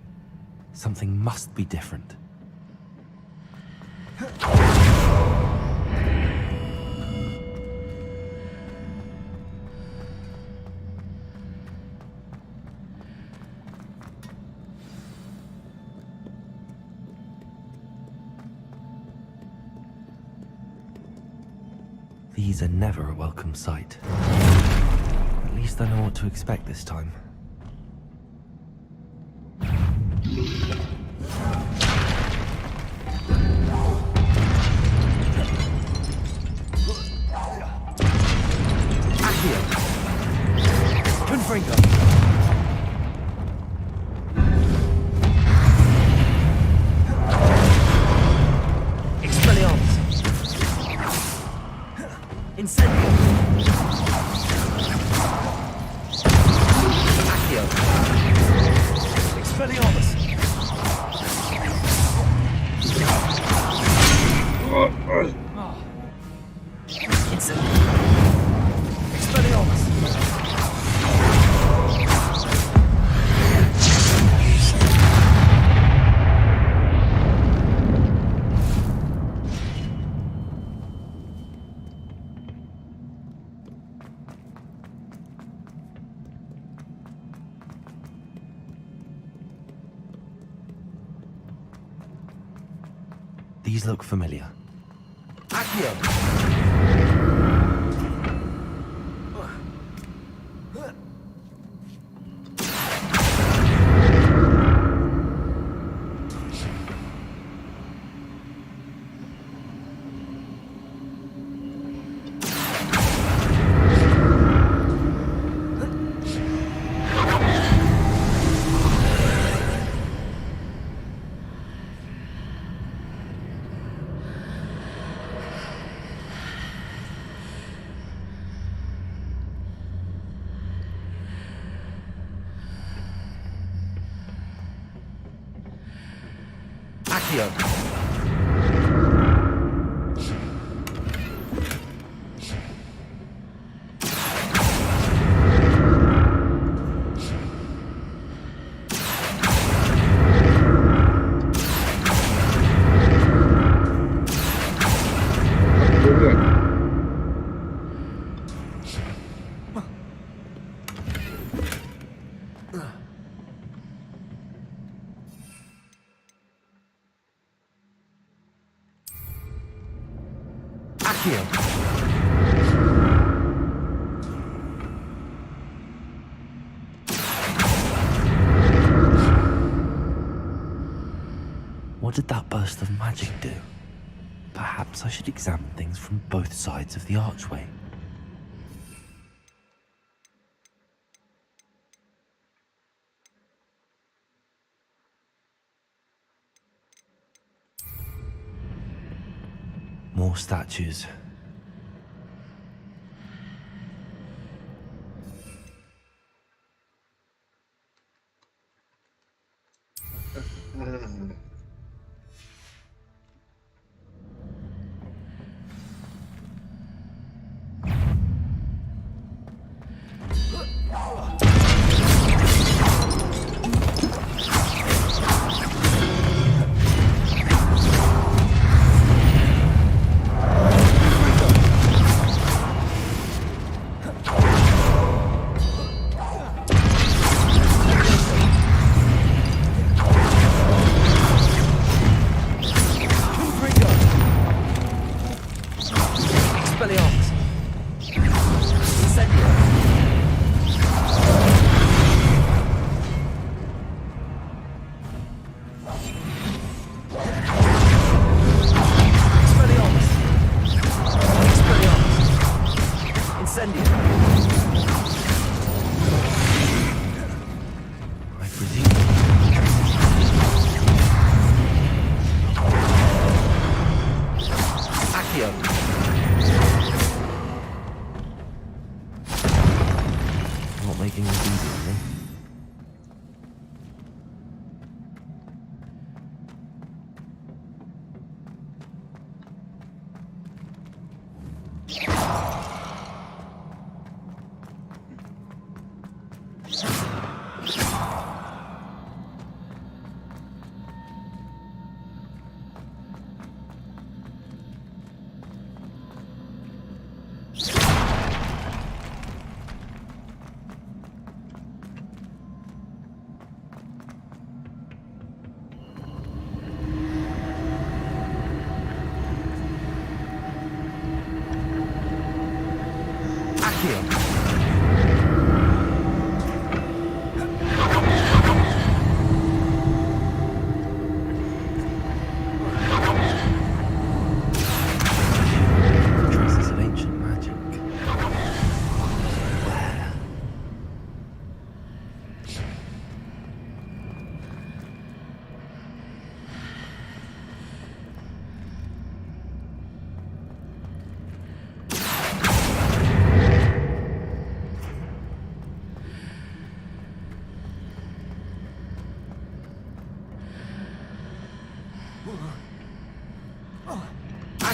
Something must be different. These are never a welcome sight. At least I know what to expect this time. These look familiar. Accio! Accio! Accio! What did that burst of magic do? Perhaps I should examine things from both sides of the archway. More statues. Not making this easy on me. Traces of ancient magic.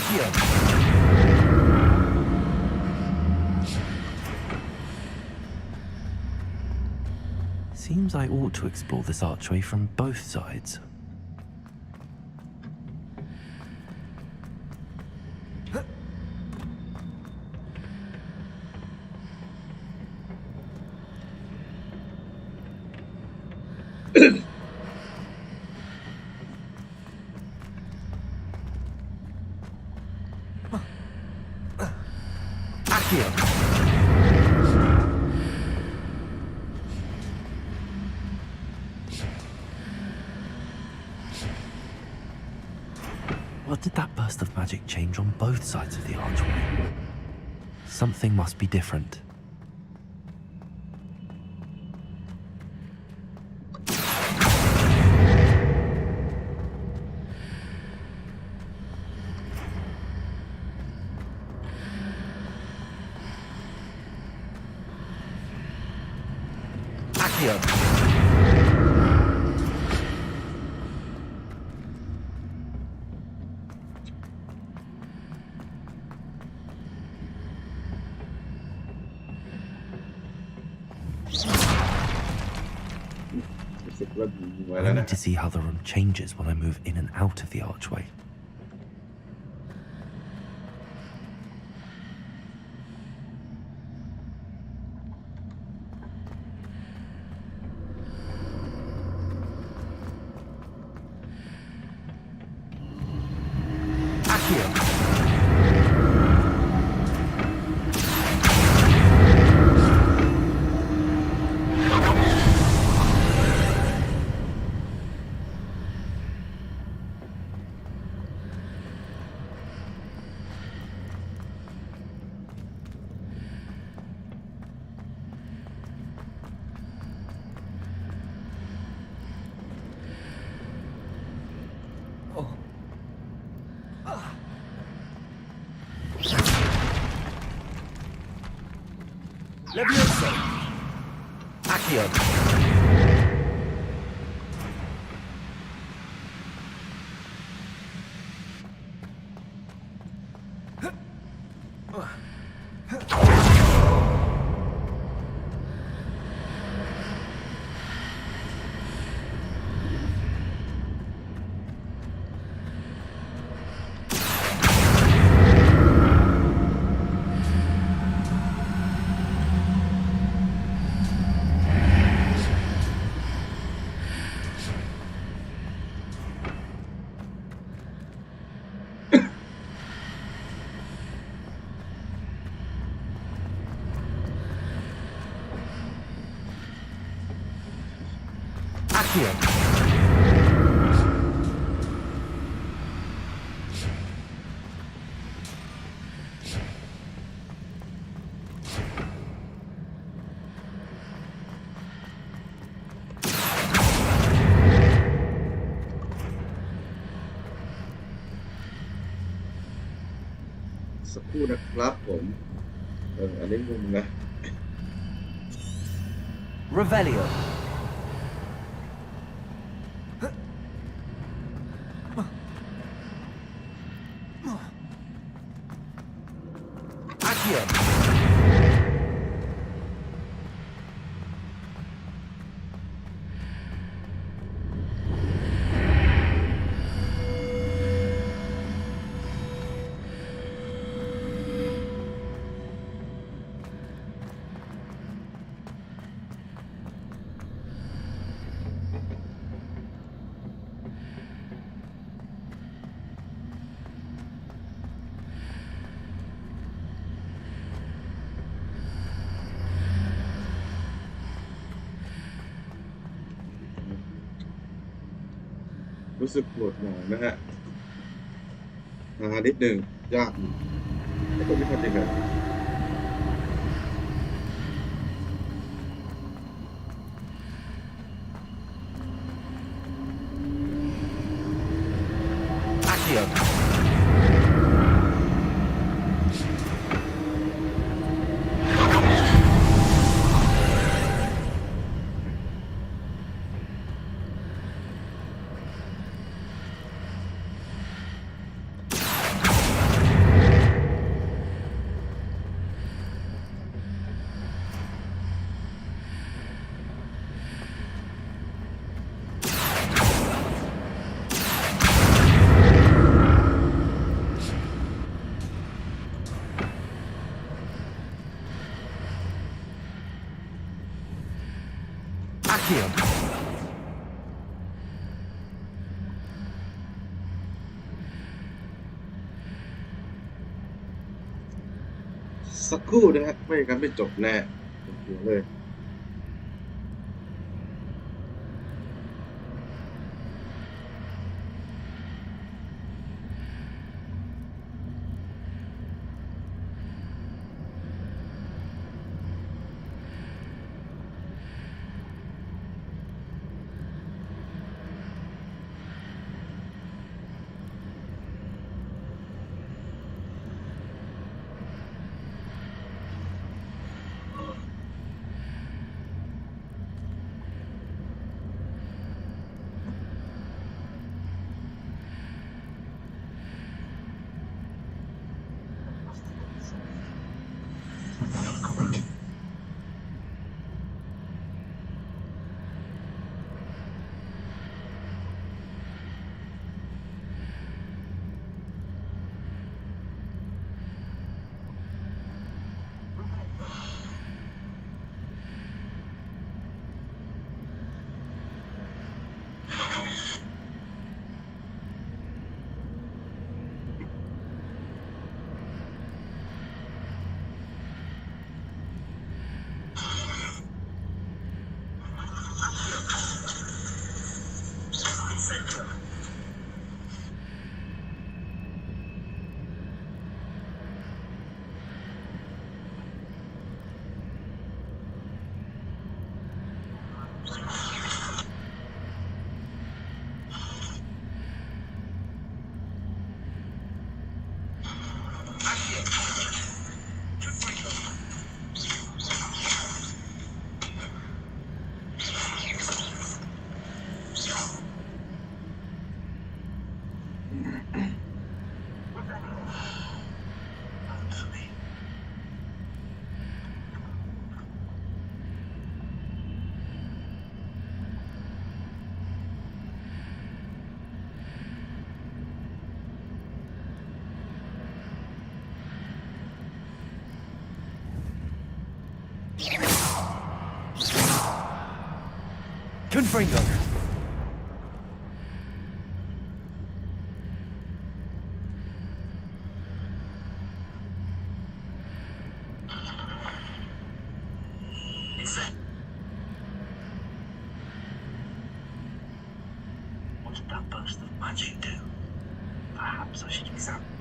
Where? Seems I ought to explore this archway from both sides. Accio. What did that burst of magic change on both sides of the archway? Something must be different. Accio. I need to see how the room changes when I move in and out of the archway. Accio. Levioso. Accio. Accio. สักครู่นะครับผมอันนี้งงนะ Revelio. Accio.รู้สึกปวดหมองนะฮะนิดหนึ่งยากแต่ผมไม่ทำยังไง Accio. สักครู่นะฮะไม่งั้นไม่จบแน่เดี๋ยวเลย Confringo. What did that burst of magic do? Perhaps I should examine.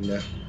Yeah. เ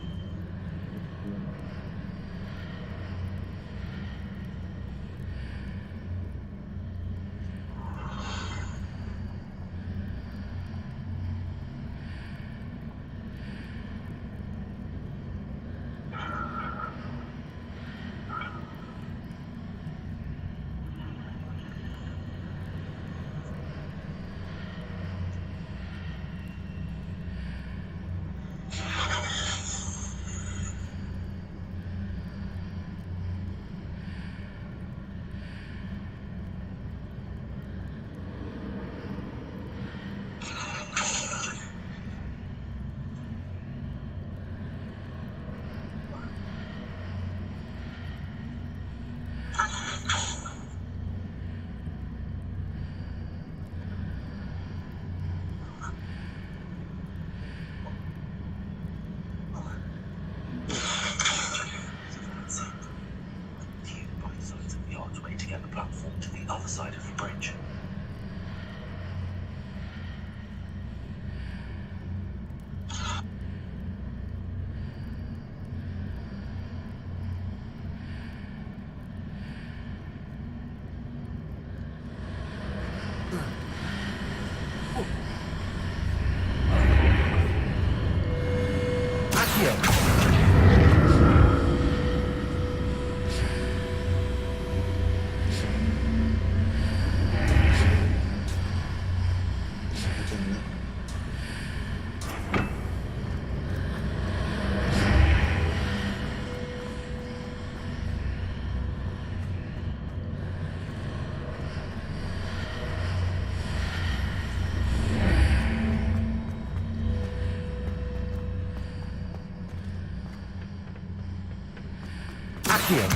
Accio.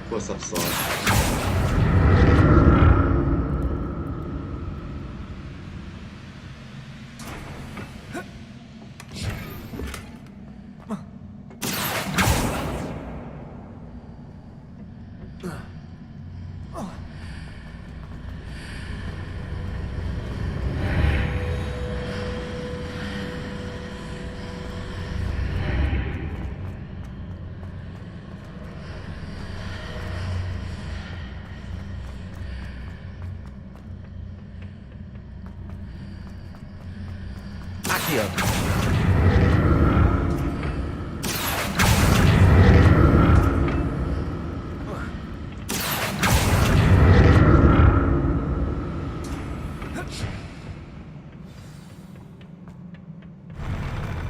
พวกซับซ้อน Accio.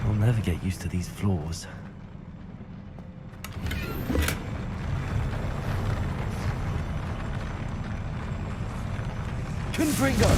I'll never get used to these floors. Confringo!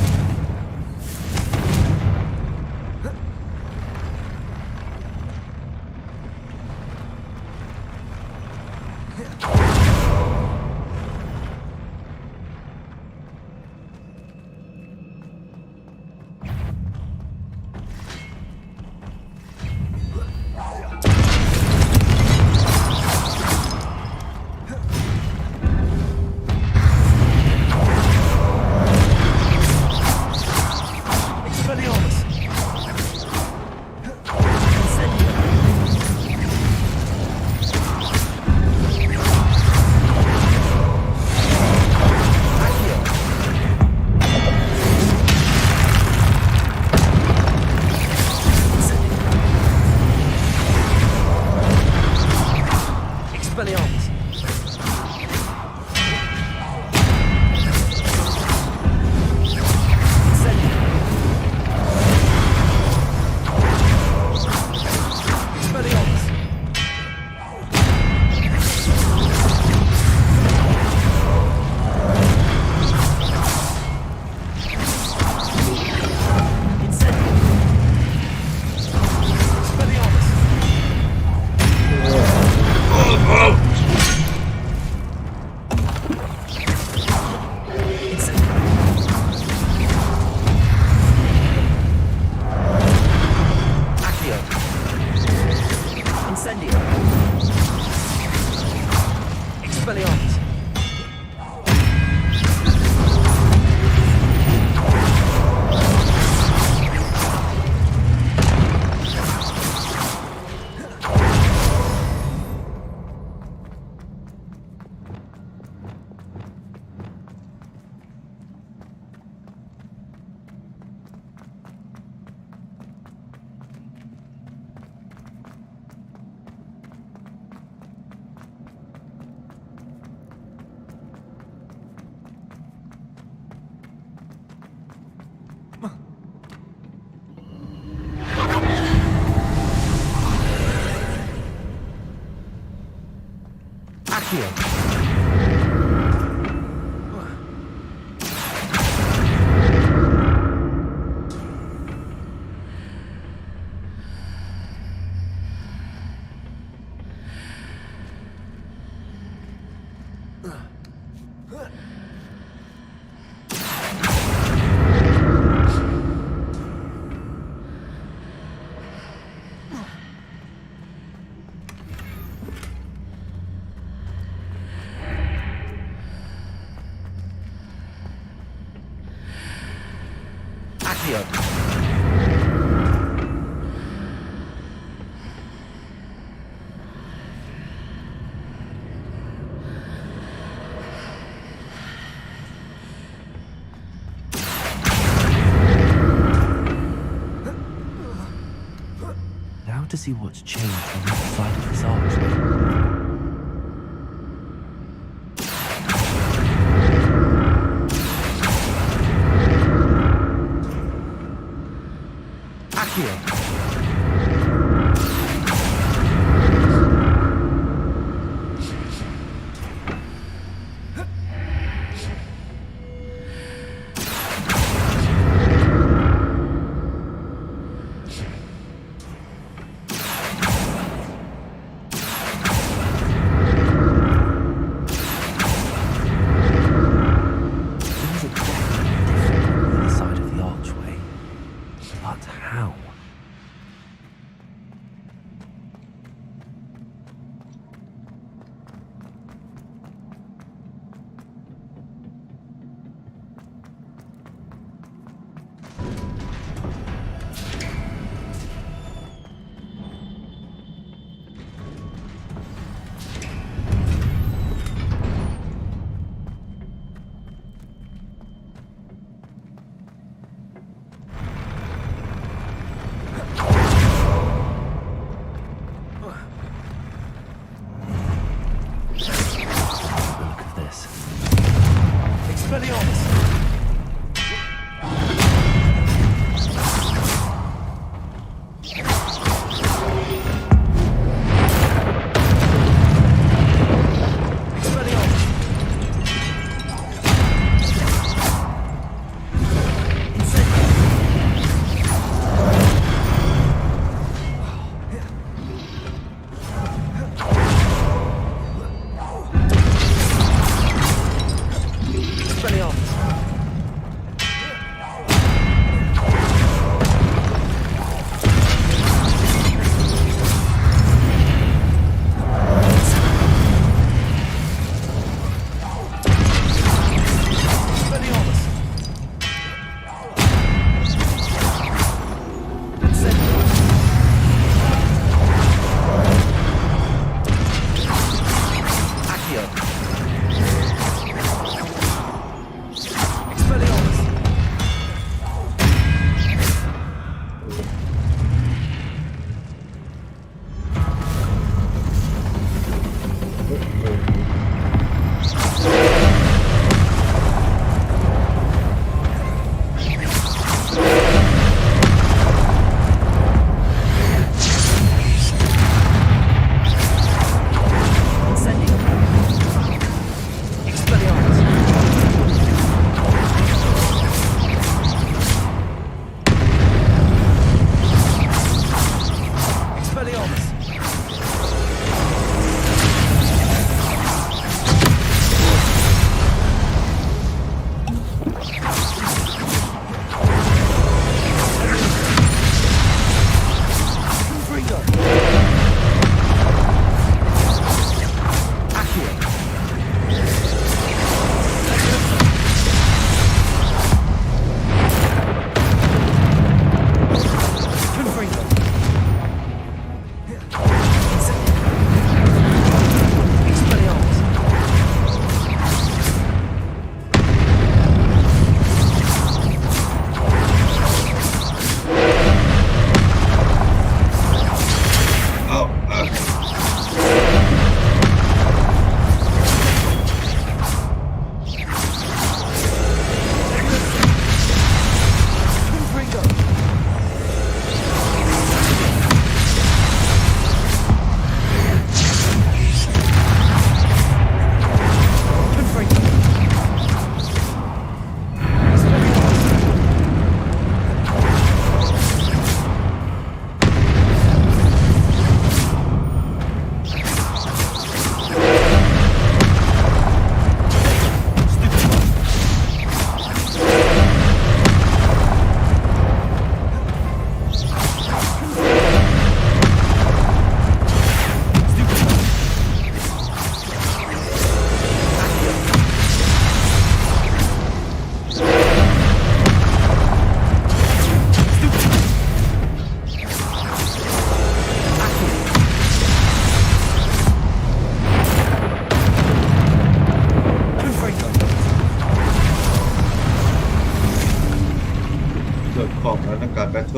Expelliarmus! Expelliarmus! Incendio! Expelliarmus! Accio! Accio! Now to see what's changed on the side of this archway. Accio!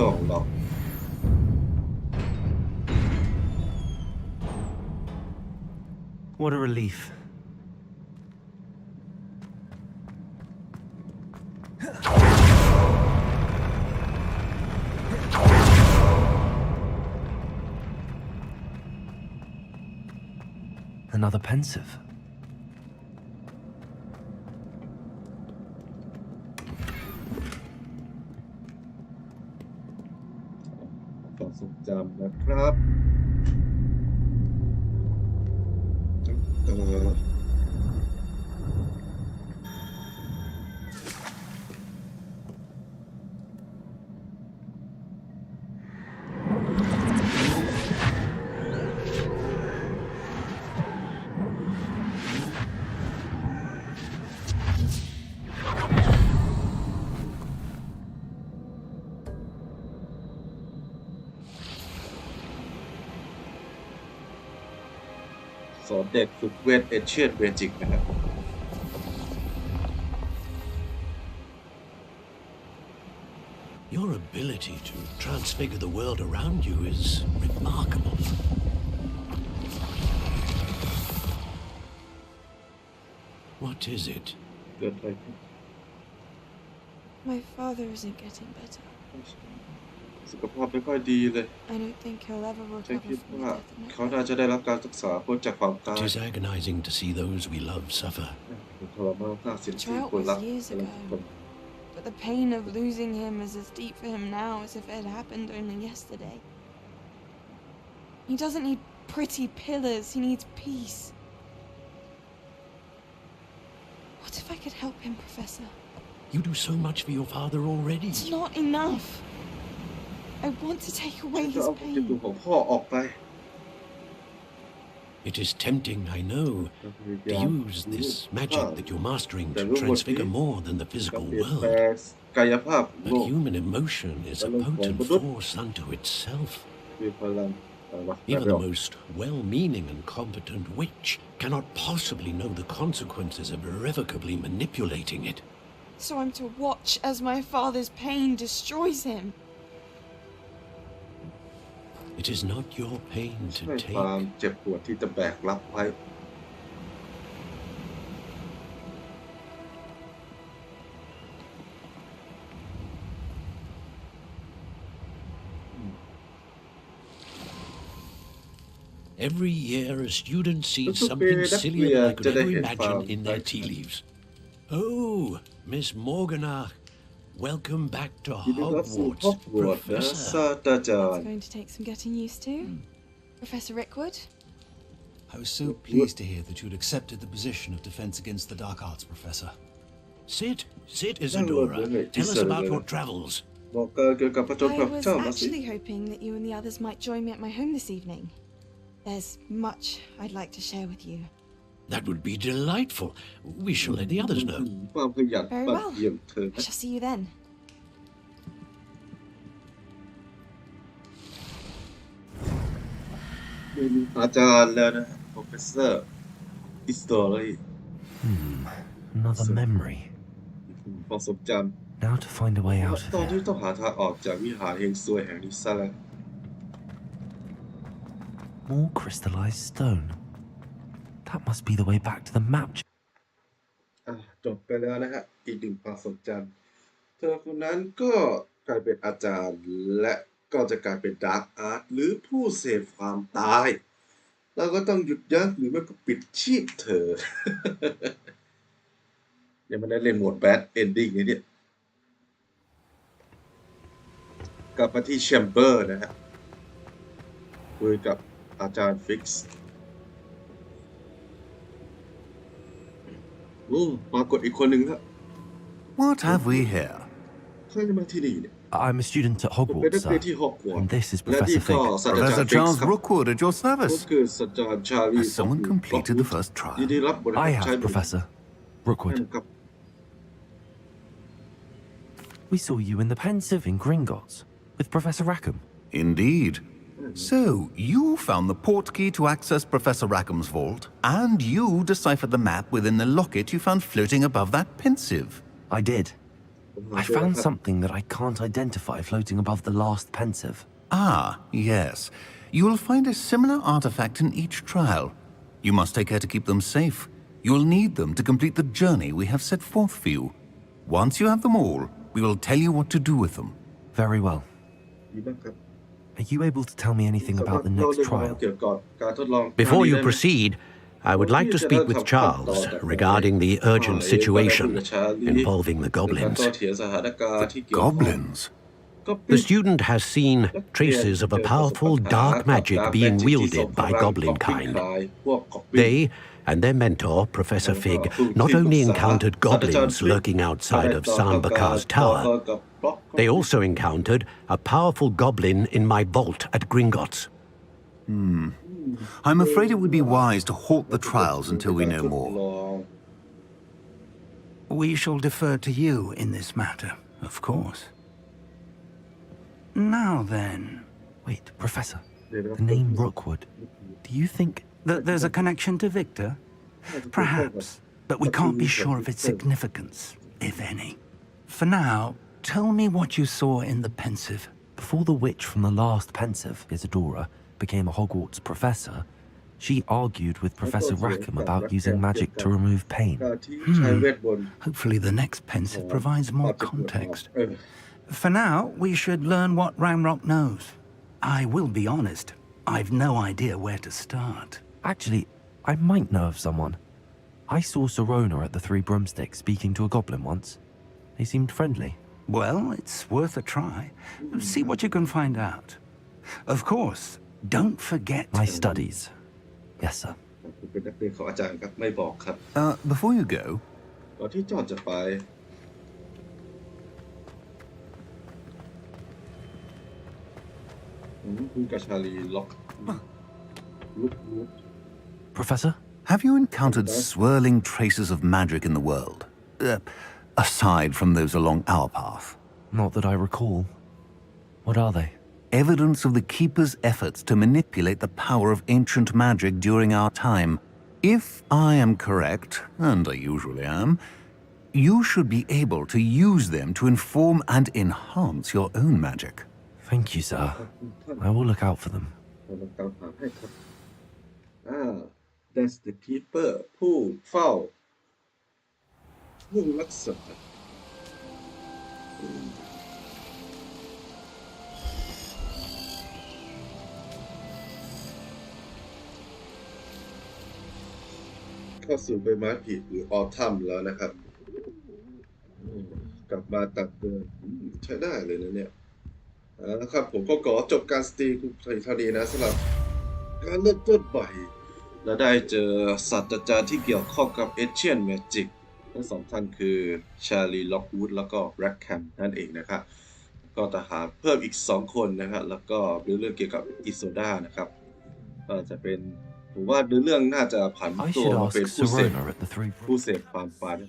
พื่อของเรา What a relief. Another pensive. ความทรงจำนะครับสอนเด็กฝึกเวทเอเชียนเวจิกนะครับ Your ability to transfigure the world around you is remarkable. What is it? My father isn't getting better. สุขภาพไม่ค่อยดีเลย I don't think he'll ever ฉัน recover คิด from ว่า the death of my เขาน่าจะได้รับการรักษาพ้นจากความตาย It is agonizing to see those we love suffer. ทรมานมากสิ่ง The ที่ drought คนรัก was years กำลัง ago, ทน but the pain of losing him is as deep for him now as if it had happened only yesterday. He doesn't need pretty pillars, he needs peace. What if I could help him, Professor? You do so much for your father already. It's not enough. I want to take away จะ his เอาเก็บตัว pain. ของพ่อออกไป It is tempting, I know, to use this magic that you're mastering to transfigure more than the กับ physical เปลี่ยน world. แปลงกายภาพโล But ก human emotion is a potent force unto itself. ด้วยพลังอะไรวะ Even the most well-meaning and competent witch cannot possibly know the consequences of irrevocably manipulating it. So I'm to watch as my father's pain destroys him. It is not your pain to ไม่ take. ความเจ็บปวดที่จะแบกรับไว้ Every year, a student sees ทุกๆปี something นักเรี sillier ย than น I could จะได้ ever เห็นความ imagine in their tea leaves. Oh, Miss Morganach, welcome back to ยินดีต้อนรับสู่ Hogwarts, Hogwarts นะ Professor. ศาสตราจารย์ It's going to take some getting used to. Professor Rickwood? I was so pleased to hear that you'd accepted the position of Defense Against the Dark Arts, Professor. Sit, Isadora. Tell us about your travels. บอกเกี่ยวกับผจญ I กับ was เจ้ามาสิ actually hoping that you and the others might join me at my home this evening. There's much I'd like to share with you. That would be delightful. We shall let the others know. ความขยัน Very ปัด well. เยี่ยมเธอ I shall see you then. เป็นอาจารย์แล้วนะ Professor History Another memory. ความทรงจ Now to find a way ำ out ตอน of ที่ here. ต้องหาทางออกจากวิหารเฮงซวยแห่งนี้ซะแล้ว More crystallized stone. That must be the way back to the map. จบไปแล้วนะฮะอีกหนึ่งความทรงจำเธอคนนั้นก็กลายเป็นอาจารย์และก็จะกลายเป็นดาร์กอาร์ตหรือผู้เสพความตายเราก็ต้องหยุดยั้งหรือไม่ก็ปิดชีพเธอ ยังไม่ได้เล่นโหมดแบดเอนดิ้งเลยเนี่ยกลับมาที่แชมเบอร์นะฮะคุยกับอาจารย์ฟิกซ์ปรากฏอีกคนหนึ่งครับ What have we here? ใครจะมาที่นี่เนี่ย I'm a student at ผมเป็น Hogwarts, นักเรียน sir. ที่ฮอกวอต And this is และนี่ Professor ก็ Fig. ศาสตราจาร Professor ย์ฟิก Charles ซ์ครับ Rookwood at your ก็ service. คือศาสตราจารย์ชาลี Has someone completed the first ยิน trial? ดีรับบริ I ใช้ have, Professor นั่น Rookwood. ครับ We saw you in the pensive in Gringotts with Professor Rackham. Indeed. So, you found the portkey to access Professor Rackham's vault, and you deciphered the map within the locket you found floating above that pensive. I did. ผม I found something that I can't identify floating above the last pensive. Ah, yes. You will find a similar artifact in each trial. You must take care to keep them safe. You will need them to complete the journey we have set forth for you. Once you have them all, we will tell you what to do with them. Very well. Are you able to tell me anything about the next trial? Before you proceed, I would like to speak with Charles regarding the urgent situation involving the goblins. Goblins? The student has seen traces of a powerful dark magic being wielded by goblin kind. They and their mentor, Professor Fig, not only encountered goblins lurking outside of Sambakar's tower, they also encountered a powerful goblin in my vault at Gringotts. I'm afraid it would be wise to halt the trials until we know more. We shall defer to you in this matter, of course. Now then... Wait, Professor. The name Rookwood. Do you think... that there's a connection to Victor? Perhaps, but we can't be sure of its significance, if any. For now, tell me what you saw in the pensive. Before the witch from the last pensive, Isadora, became a Hogwarts professor, she argued with Professor Rackham about using magic to remove pain. Hopefully the next pensive provides more context. For now, we should learn what Ranrock knows. I will be honest, I've no idea where to start. Actually, I might know of someone. I saw Sirona at the Three Broomsticks speaking to a goblin once. They seemed friendly. Well, it's worth a try. See what you can find out. Of course, don't forget... My studies. Yes, sir. Before you go... Professor? Have you encountered swirling traces of magic in the world? Aside from those along our path? Not that I recall. What are they? Evidence of the Keeper's efforts to manipulate the power of ancient magic during our time. If I am correct, and I usually am, you should be able to use them to inform and enhance your own magic. Thank you, sir. I will look out for them. That's the keeper ผู้เฝ้าผู้รักษาเข้าสู่ใบไม้ผลิหรือออทัมแล้วนะครับกลับมาตัดเดินใช้ได้เลยนะเนี่ยนะครับผมก็ขอจบการสตรีมเท่านี้นะสำหรับการเริ่มต้นใหม่และได้เจอศาสตราจารย์ที่เกี่ยวข้องกับ Ancient Magic ทั้งสองท่านคือชาลีล็อกวูดแล้วก็แร็คแคมนั่นเองนะครับก็จะหาเพิ่มอีก2คนนะครับแล้วก็เรื่องเกี่ยวกับอิโซดานะครับก็จะเป็นผมว่าเรื่องน่าจะผันตัวมาเป็นผู้เสพความฝัน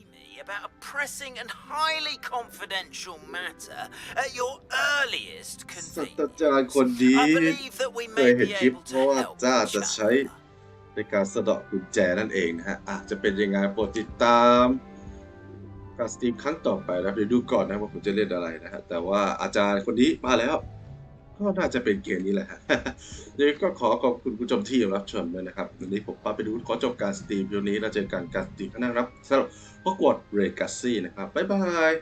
about a pressing and highly confidential matter at your earliest convenience. ศาสตราจารย์คนนี้เคยเห็นคลิปเพราะว่าจ้าจะใช้ในการสะเดาะกุญแจนั่นเองนะฮะจะเป็นยังไงโปรดติดตามการสตรีมครั้งต่อไปนะเดี๋ยวดูก่อนนะว่าผมจะเล่นอะไรนะฮะแต่ว่าอาจารย์คนนี้มาแล้วก็น่าจะเป็นเกมนี้แหละฮะเดี๋ยวก็ขอขอบคุณผู้ชมที่รับชมด้วยนะครับวันนี้ผมป้าไปดูขอจบการสตรีมเดี๋ยวนี้เราเจอกันการสตรีมข้างหน้าครับสำหรับHogwarts Legacy นะครับบ๊ายบาย